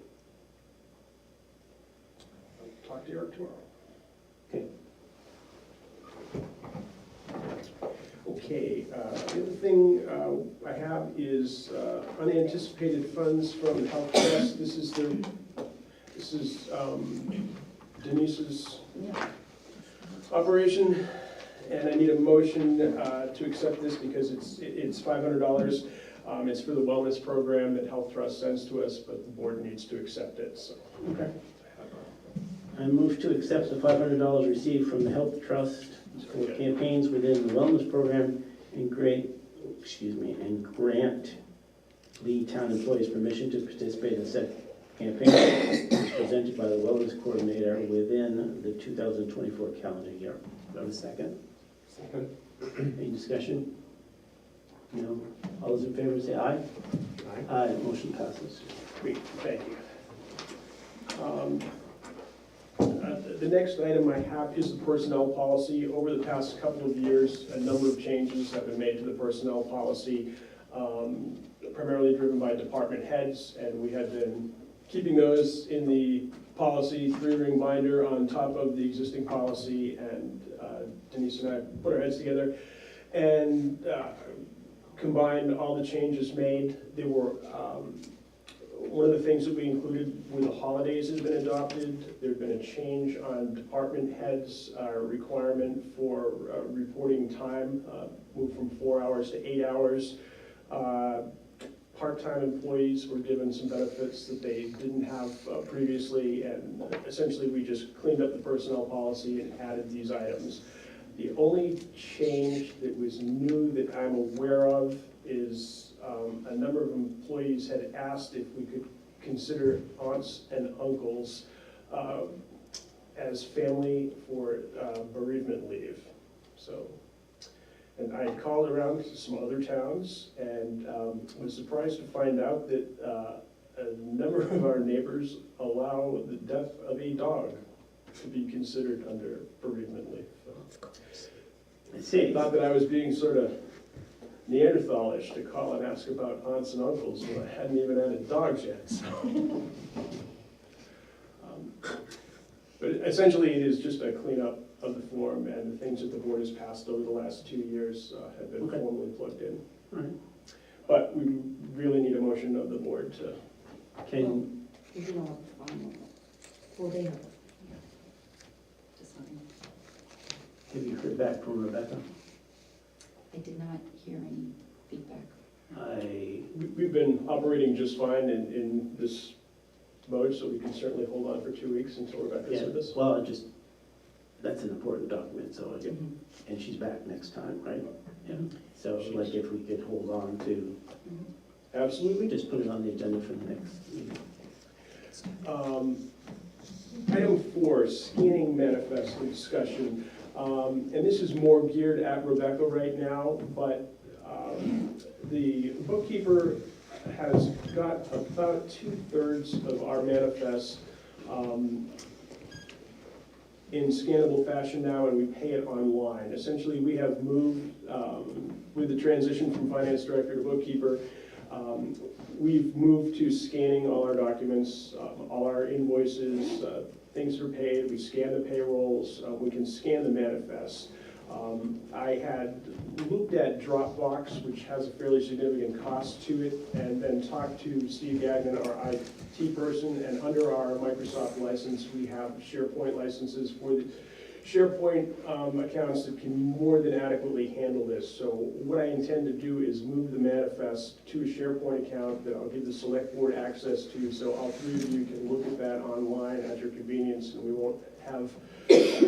I'll talk to Eric tomorrow. Okay. Okay, the other thing I have is unanticipated funds from Health Trust. This is Denise's operation, and I need a motion to accept this because it's $500. It's for the wellness program that Health Trust sends to us, but the board needs to accept it, so. Okay. I move to accept the $500 received from the Health Trust for campaigns within the wellness program and grant Lee town employees permission to participate in said campaign as presented by the wellness coordinator within the 2024 calendar year. Do I have a second? Second. Any discussion? No? All those in favor say aye. Aye. Aye, motion passes. Great, thank you. The next item I have is the personnel policy. Over the past couple of years, a number of changes have been made to the personnel policy, primarily driven by department heads, and we had been keeping those in the policy 3-ring binder on top of the existing policy, and Denise and I put our heads together and combined all the changes made. They were one of the things that we included were the holidays has been adopted. There's been a change on department heads' requirement for reporting time, moved from 4 hours to 8 hours. Part-time employees were given some benefits that they didn't have previously, and essentially we just cleaned up the personnel policy and added these items. The only change that was new that I'm aware of is a number of employees had asked if we could consider aunts and uncles as family for bereavement leave. So, and I called around to some other towns and was surprised to find out that a number of our neighbors allow the death of a dog to be considered under bereavement leave. So, I see. thought that I was being sort of Neanderthalish to call and ask about aunts and uncles when I hadn't even added dogs yet. So. But essentially it is just a cleanup of the form, and the things that the board has passed over the last 2 years have been formally plugged in. All right. But we really need a motion of the board to. Can, You know, well, they have. have you heard back from Rebecca? I did not hear any feedback. We've been operating just fine in this mode, so we can certainly hold on for 2 weeks until Rebecca's with us. Well, that's an important document, so, and she's back next time, right? Yeah. So like if we could hold on to, Absolutely. just put it on the agenda for the next meeting. Item 4, scanning manifest and discussion. And this is more geared at Rebecca right now, but the bookkeeper has got about 2/3 of our manifest in scannable fashion now, and we pay it online. Essentially, we have moved, with the transition from finance director to bookkeeper, we've moved to scanning all our documents, all our invoices, things are paid, we scan the payrolls, we can scan the manifests. I had looked at Dropbox, which has a fairly significant cost to it, and then talked to Steve Gagnon, our IT person, and under our Microsoft license, we have SharePoint licenses for the SharePoint accounts that can more than adequately handle this. So what I intend to do is move the manifest to a SharePoint account that I'll give the select board access to, so all 3 of you can look at that online at your convenience, and we won't have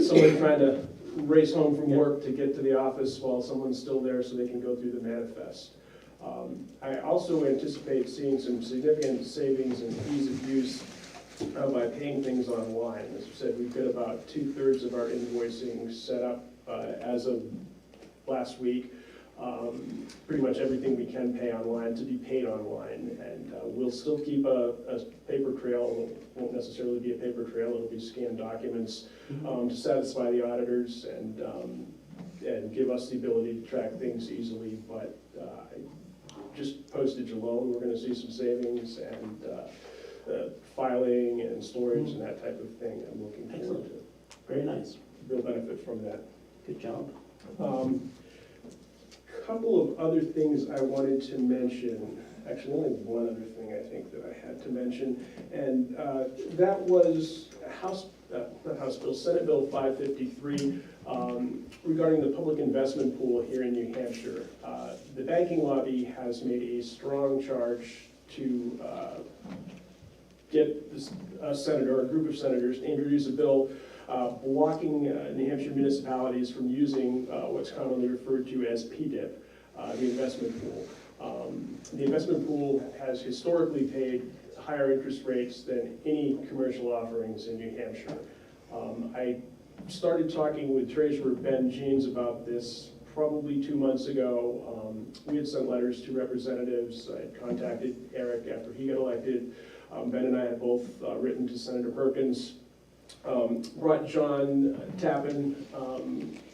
somebody trying to race home from work to get to the office while someone's still there so they can go through the manifest. I also anticipate seeing some significant savings and ease of use by paying things online. As I said, we've got about 2/3 of our invoicing set up as of last week. Pretty much everything we can pay online to be paid online, and we'll still keep a paper trail. It won't necessarily be a paper trail, it'll be scanned documents to satisfy the auditors and give us the ability to track things easily, but just postage alone, we're gonna see some savings, and filing and storage and that type of thing, I'm looking forward to. Very nice. Real benefit from that. Good job. Couple of other things I wanted to mention, actually only one other thing I think that I had to mention, and that was Senate Bill 553 regarding the public investment pool here in New Hampshire. The banking lobby has made a strong charge to get a senator, or a group of senators, to introduce a bill blocking New Hampshire municipalities from using what's commonly referred to as PDIP, the investment pool. The investment pool has historically paid higher interest rates than any commercial offerings in New Hampshire. I started talking with Treasurer Ben Jeans about this probably 2 months ago. We had sent letters to representatives. I had contacted Eric after he got elected. Ben and I had both written to Senator Perkins. Brought John Tappan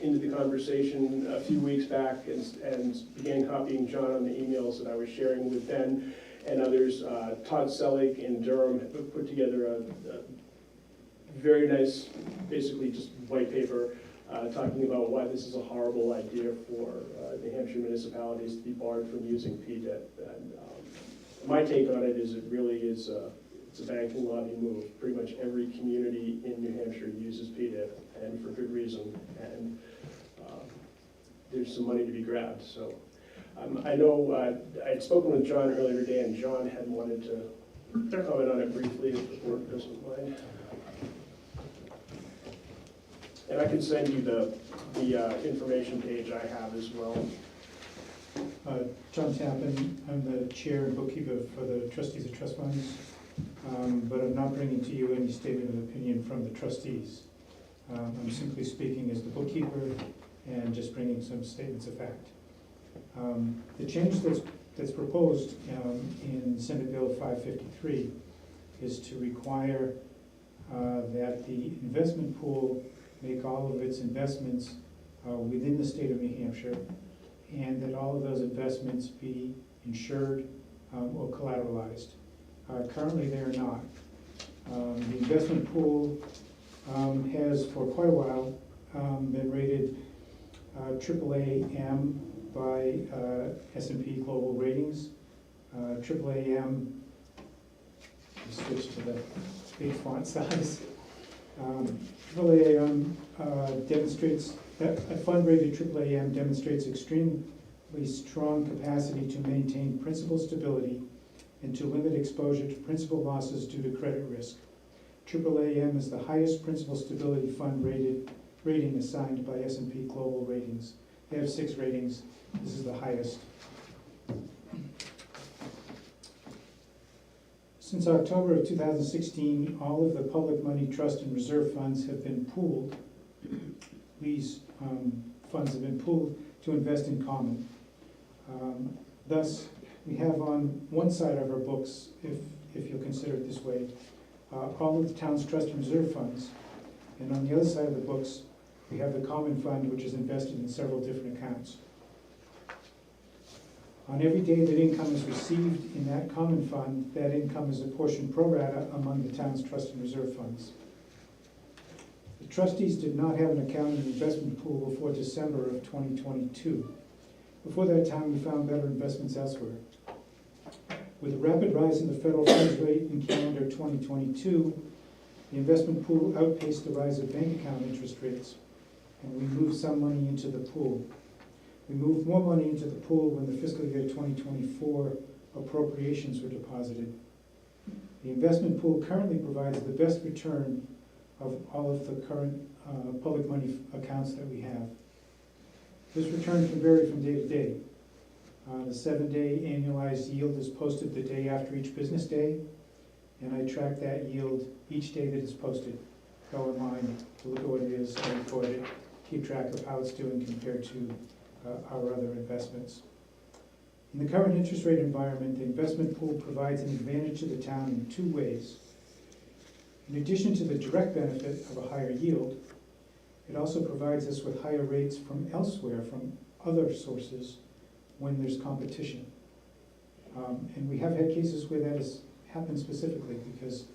into the conversation a few weeks back and began copying John on the emails that I was sharing with Ben and others. Todd Selig in Durham put together a very nice, basically just white paper talking about why this is a horrible idea for New Hampshire municipalities to be barred from using PDIP. And my take on it is it really is it's a banking lobby move. Pretty much every community in New Hampshire uses PDIP, and for good reason. And there's some money to be grabbed. So I know I'd spoken with John earlier today, and John had wanted to comment on it briefly, if the board doesn't mind. And I can send you the information page I have as well. John Tappan, I'm the chair and bookkeeper for the trustees of trust funds, but I'm not bringing to you any statement of opinion from the trustees. I'm simply speaking as the bookkeeper and just bringing some statements of fact. The change that's proposed in Senate Bill 553 is to require that the investment pool make all of its investments within the state of New Hampshire, and that all of those investments be insured or collateralized. Currently, they are not. The investment pool has, for quite a while, been rated AAA-M by S&P Global Ratings. AAA-M, switch to the big font size. AAA-M demonstrates, a fund rated AAA-M demonstrates extremely strong capacity to maintain principal stability and to limit exposure to principal losses due to credit risk. AAA-M is the highest principal stability fund rating assigned by S&P Global Ratings. They have 6 ratings. This is the highest. Since October of 2016, all of the public money trust and reserve funds have been pooled. These funds have been pooled to invest in common. Thus, we have on one side of our books, if you'll consider it this way, all of the town's trust and reserve funds. And on the other side of the books, we have the common fund, which is invested in several different accounts. On every day that income is received in that common fund, that income is apportioned pro rata among the town's trust and reserve funds. The trustees did not have an account in the investment pool before December of 2022. Before that time, we found better investments elsewhere. With the rapid rise in the federal funds rate in calendar 2022, the investment pool outpaced the rise of bank account interest rates, and we moved some money into the pool. We moved more money into the pool when the fiscal year 2024 appropriations were deposited. The investment pool currently provides the best return of all of the current public money accounts that we have. This return can vary from day to day. The 7-day annualized yield is posted the day after each business day, and I track that yield each day that it's posted. Go online to look at what it is, and record it, keep track of how it's doing compared to our other investments. In the current interest rate environment, the investment pool provides an advantage to the town in 2 ways. In addition to the direct benefit of a higher yield, it also provides us with higher rates from elsewhere, from other sources, when there's competition. And we have had cases where that has happened specifically because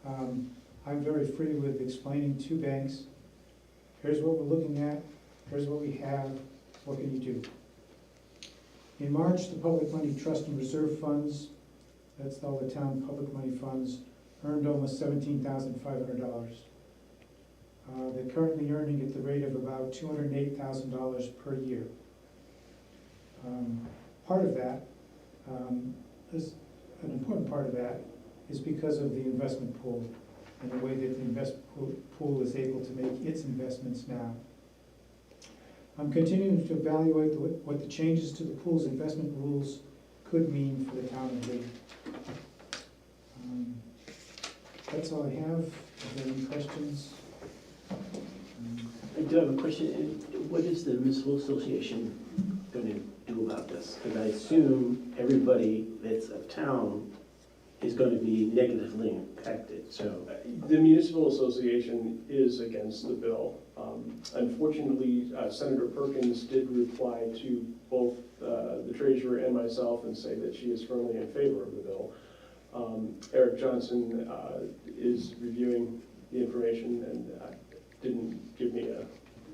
I'm very free with explaining to banks, here's what we're looking at, here's what we have, what can you do? In March, the public money trust and reserve funds, that's all the town public money funds, earned almost $17,500. They're currently earning at the rate of about $208,000 per year. part of that, is, an important part of that, is because of the investment pool and the way that the investment pool is able to make its investments now. I'm continuing to evaluate what the changes to the pool's investment rules could mean for the town of Lee. That's all I have. Are there any questions? I do have a question. What is the municipal association going to do about this? Because I assume everybody that's a town is going to be negatively impacted, so. The municipal association is against the bill. Unfortunately, Senator Perkins did reply to both the treasurer and myself and say that she is firmly in favor of the bill. Eric Johnson is reviewing the information and didn't give me a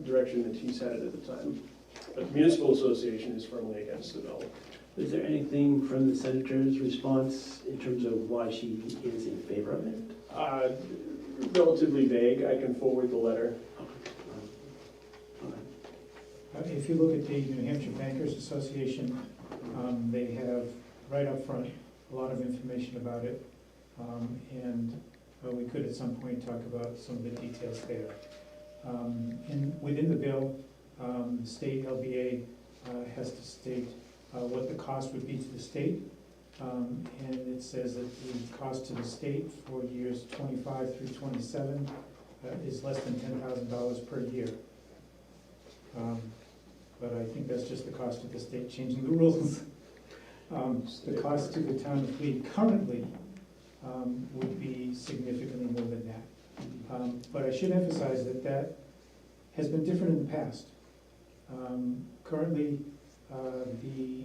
direction that he's had it at the time. But the municipal association is firmly against the bill. Is there anything from the senator's response in terms of why she is in favor of it? Relatively vague. I can forward the letter. If you look at the New Hampshire Bankers Association, they have right up front a lot of information about it. And we could at some point talk about some of the details there. And within the bill, the state LBA has to state what the cost would be to the state. And it says that the cost to the state for years 25 through 27 is less than $10,000 per year. But I think that's just the cost of the state changing the rules. The cost to the town of Lee currently would be significantly more than that. But I should emphasize that that has been different in the past. Currently, the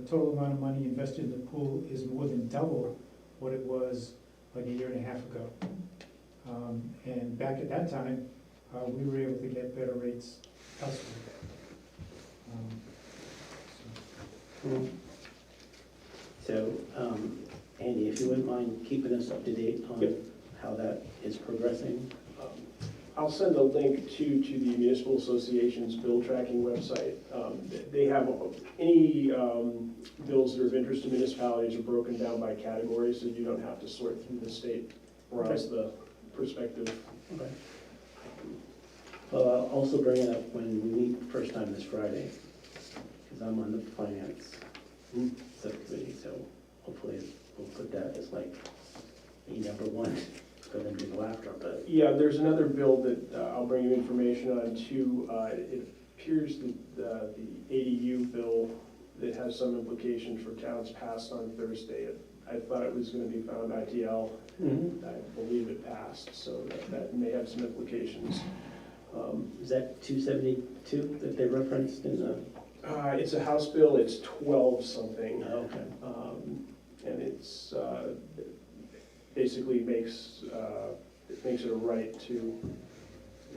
total amount of money invested in the pool is more than double what it was like a year and a half ago. And back at that time, we were able to get better rates elsewhere. So, Andy, if you wouldn't mind keeping us up to date on how that is progressing. I'll send a link to the Municipal Association's bill tracking website. They have any bills that are of interest to municipalities are broken down by category, so you don't have to sort through the state, browse the perspective. Okay. I'll also bring it up when we meet the first time this Friday, because I'm on the finance subcommittee, so hopefully we'll put that as like a number one for them to go after. But yeah, there's another bill that I'll bring you information on too. It appears that the ADU bill that has some implications for towns passed on Thursday. I thought it was going to be found ITL. I believe it passed, so that may have some implications. Is that 272 that they referenced in the? It's a House bill. It's 12 something. Oh, okay. And it's basically makes it a right to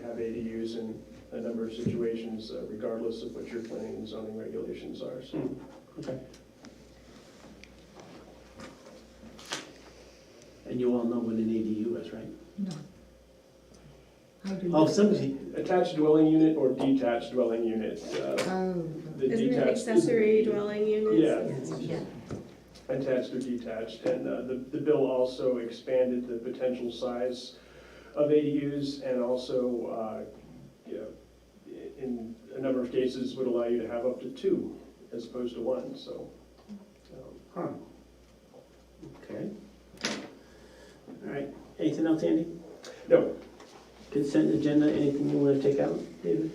have ADUs in a number of situations, regardless of what your planning and zoning regulations are. So. Okay. And you all know what an ADU is, right? No. I do. Oh, somebody. Attached dwelling unit or detached dwelling unit. Oh. The Isn't it detached accessory dwelling units? Yeah. Attached or detached, and the bill also expanded the potential size of ADUs, and also, in a number of cases, would allow you to have up to 2 as opposed to 1. So, Okay. All right. Anything else, Andy? no. Consent agenda. Anything you want to take out, David?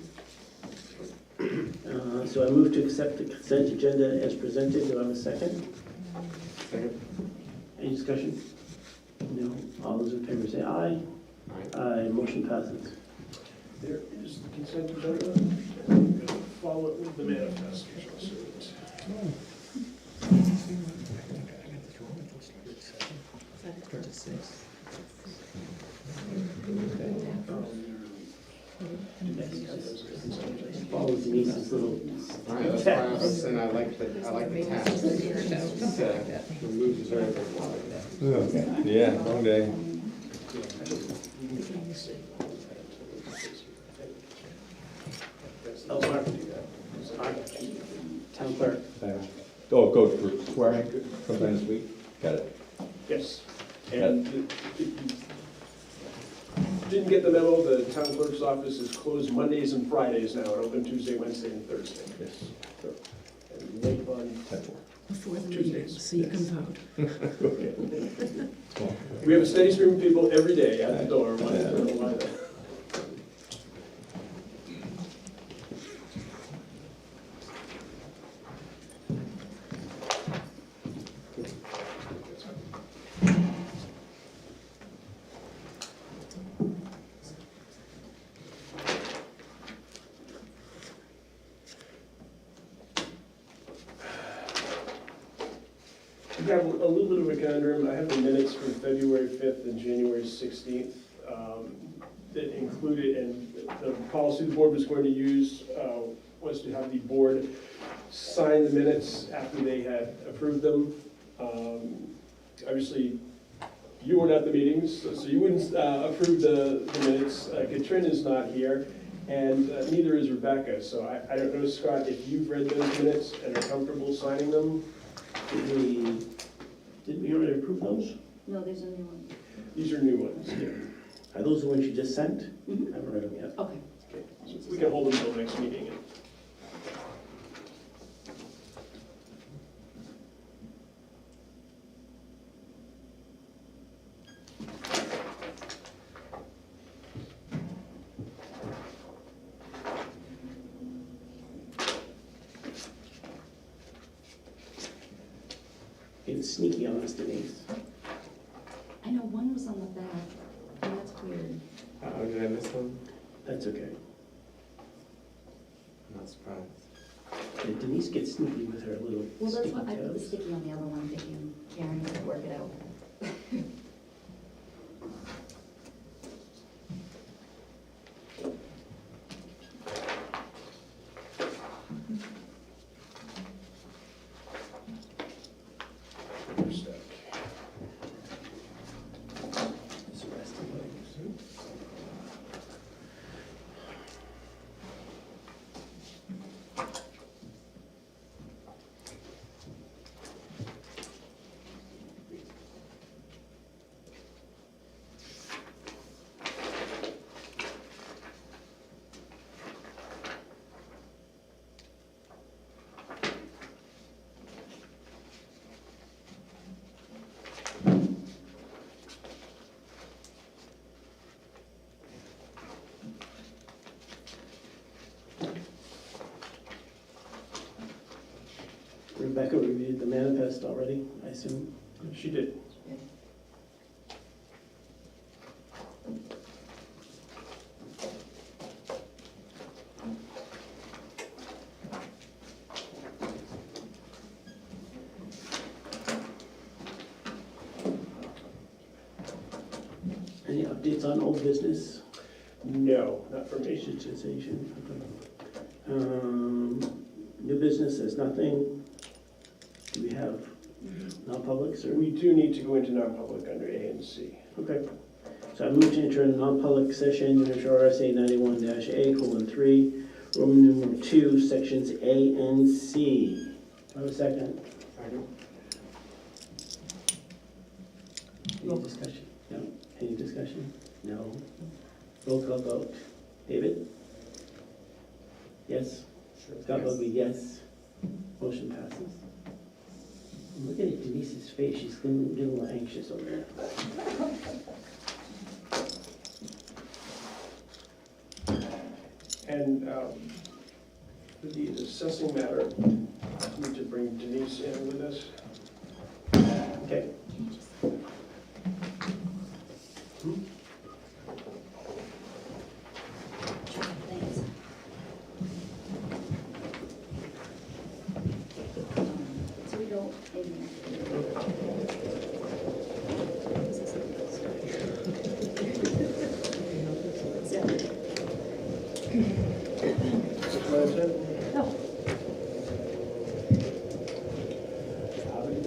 So I move to accept the consent agenda as presented. Do I have a second? Second. Any discussion? No. All those in favor say aye. Aye. Motion passes. There is the consent agenda. I'm going to follow it with the manifest, which I'll show it. Follow Denise's little. All right, that's why I was saying I like the task. Removes everything. Yeah, long day. Oh, Mark. Town clerk. Oh, go for swearing sometime this week? Got it. Yes. And if you didn't get the memo, the town clerk's office is closed Mondays and Fridays now, and open Tuesday, Wednesday, and Thursday. Yes. And late on Before the Tuesdays. meeting, so you can vote. We have a steady stream of people every day at the door. Why that? We have a little bit of a conundrum. I have the minutes from February 5th and January 16th that included, and the policy the board was going to use was to have the board sign the minutes after they had approved them. Obviously, you weren't at the meetings, so you wouldn't approve the minutes. Katrin is not here, and neither is Rebecca. So I don't know, Scott, if you've read those minutes and are comfortable signing them. Did we already approve those? No, there's a new one. These are new ones. Yeah. Are those the ones you just sent? Mhm. I haven't read them yet. Okay. Okay. So we can hold them until next meeting. It's sneaky on us, Denise. I know one was on the back, and that's weird. Oh, did I miss one? That's okay. I'm not surprised. Yeah, Denise gets sneaky with her little Well, that's sticky why I put the toes. sticky on the other one, thinking Karen would work it out. You're stuck. It's the rest of it. Rebecca reviewed the manifest already, I assume. She did. Any updates on old business? No, not for me. Digitization. New business, there's nothing. Do we have non-publics or? We do need to go into non-public under A and C. Okay. So I move to enter a non-public session, New Hampshire RSA 91-A:3, Roman numeral 2, sections A and C. Do I have a second? Any discussion? No? Any discussion? No? Roll call vote. David? Yes? Scott will be yes. Motion passes. Look at Denise's face, she's getting a little anxious over there. And for the assessing matter, we need to bring Denise in with us. Okay. Thanks. So we go in How did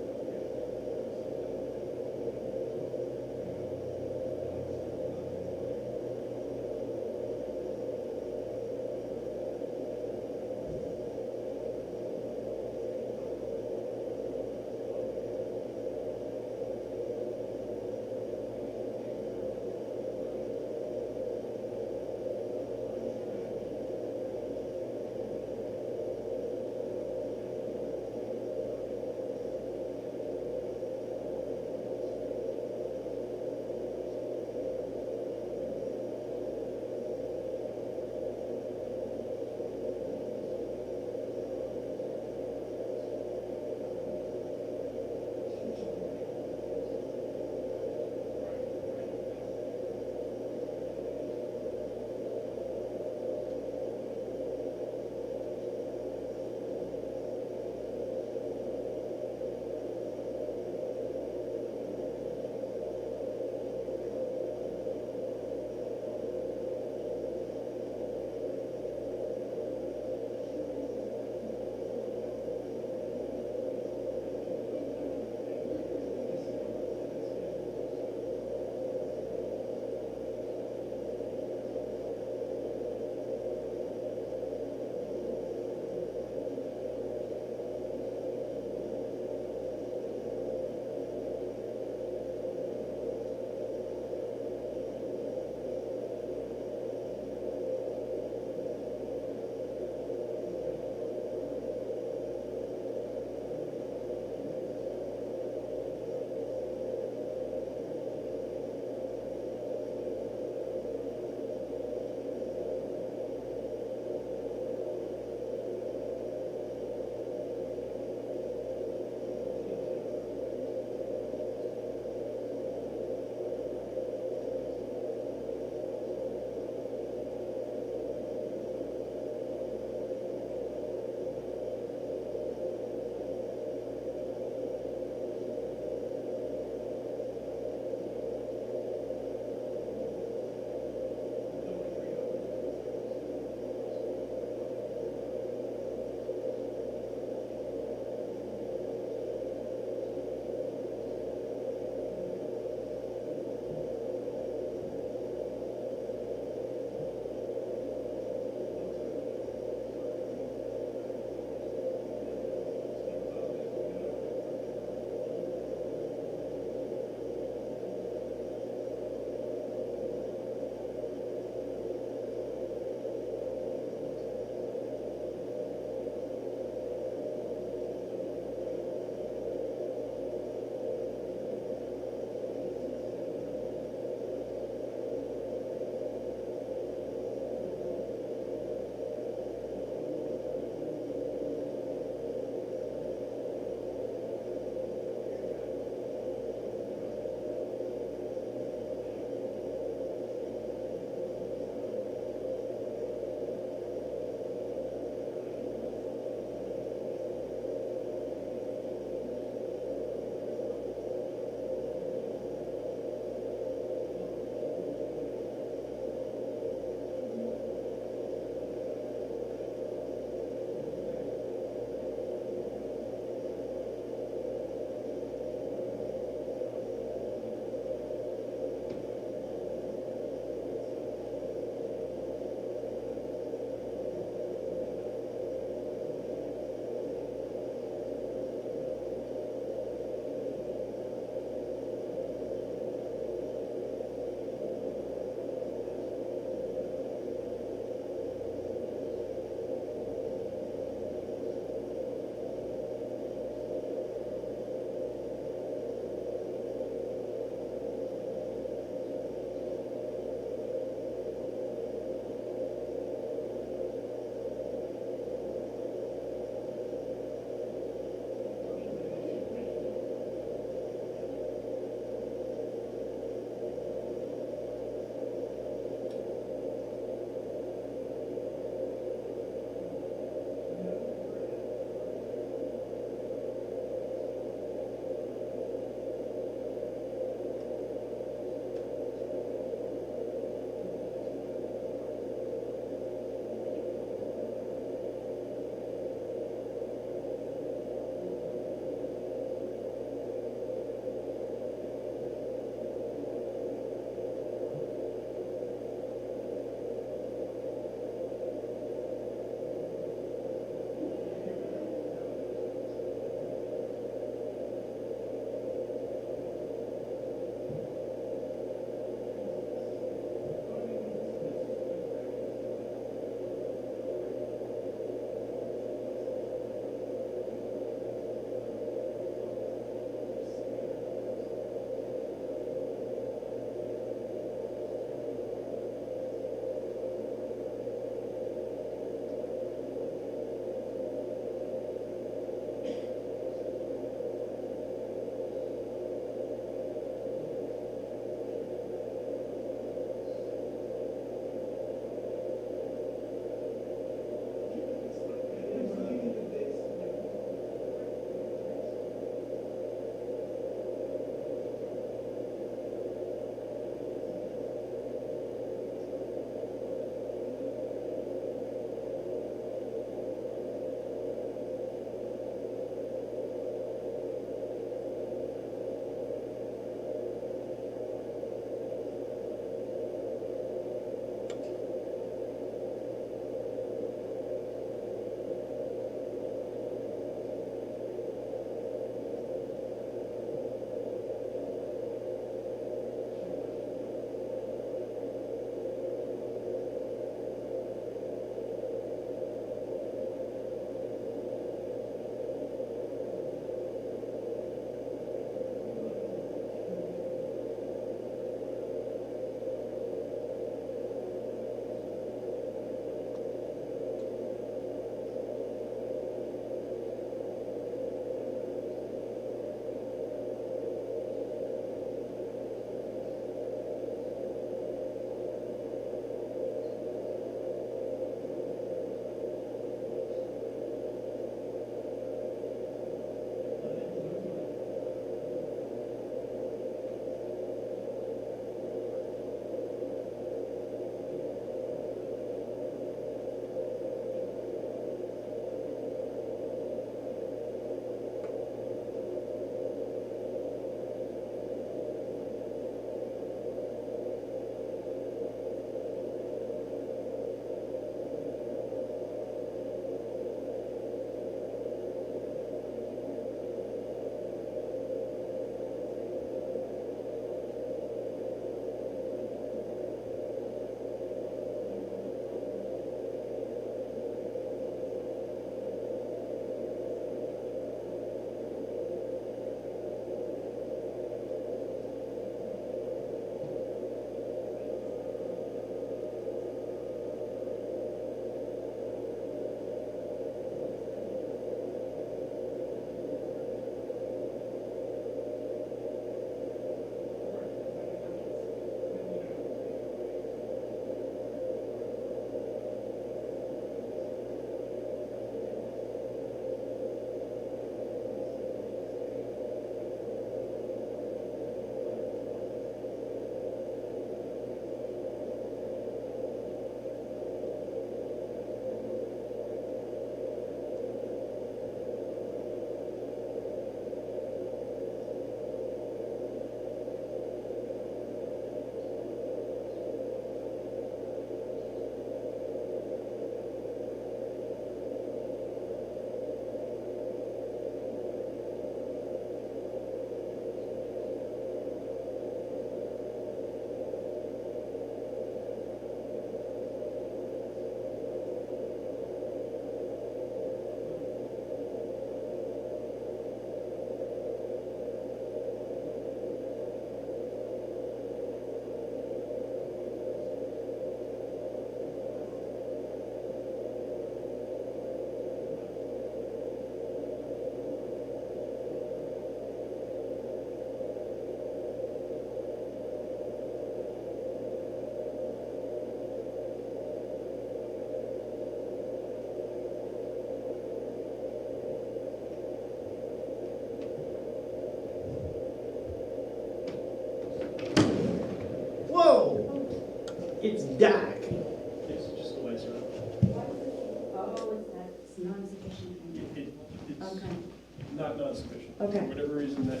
For Okay. whatever reason that.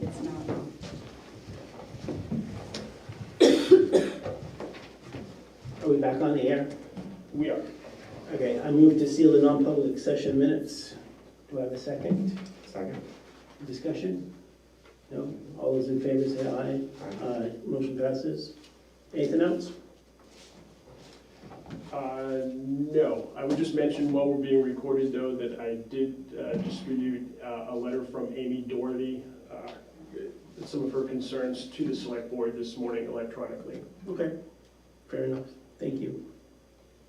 It's not wrong. Are we back on the air? We are. Okay, I move to seal the non-public session minutes. Do I have a second? Second? Discussion? No? All those in favor say aye. Aye. Motion passes. Anything else? No, I would just mention while we're being recorded though, that I did distribute a letter from Amy Doherty, some of her concerns to the select board this morning electronically. Okay, fair enough. Thank you.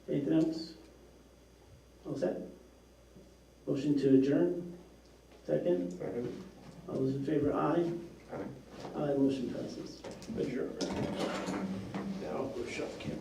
Anything else? All set? Motion to adjourn? Second? Second? All those in favor, aye. Aye. Aye, motion passes. Adjourn. Now, we'll shut the camera.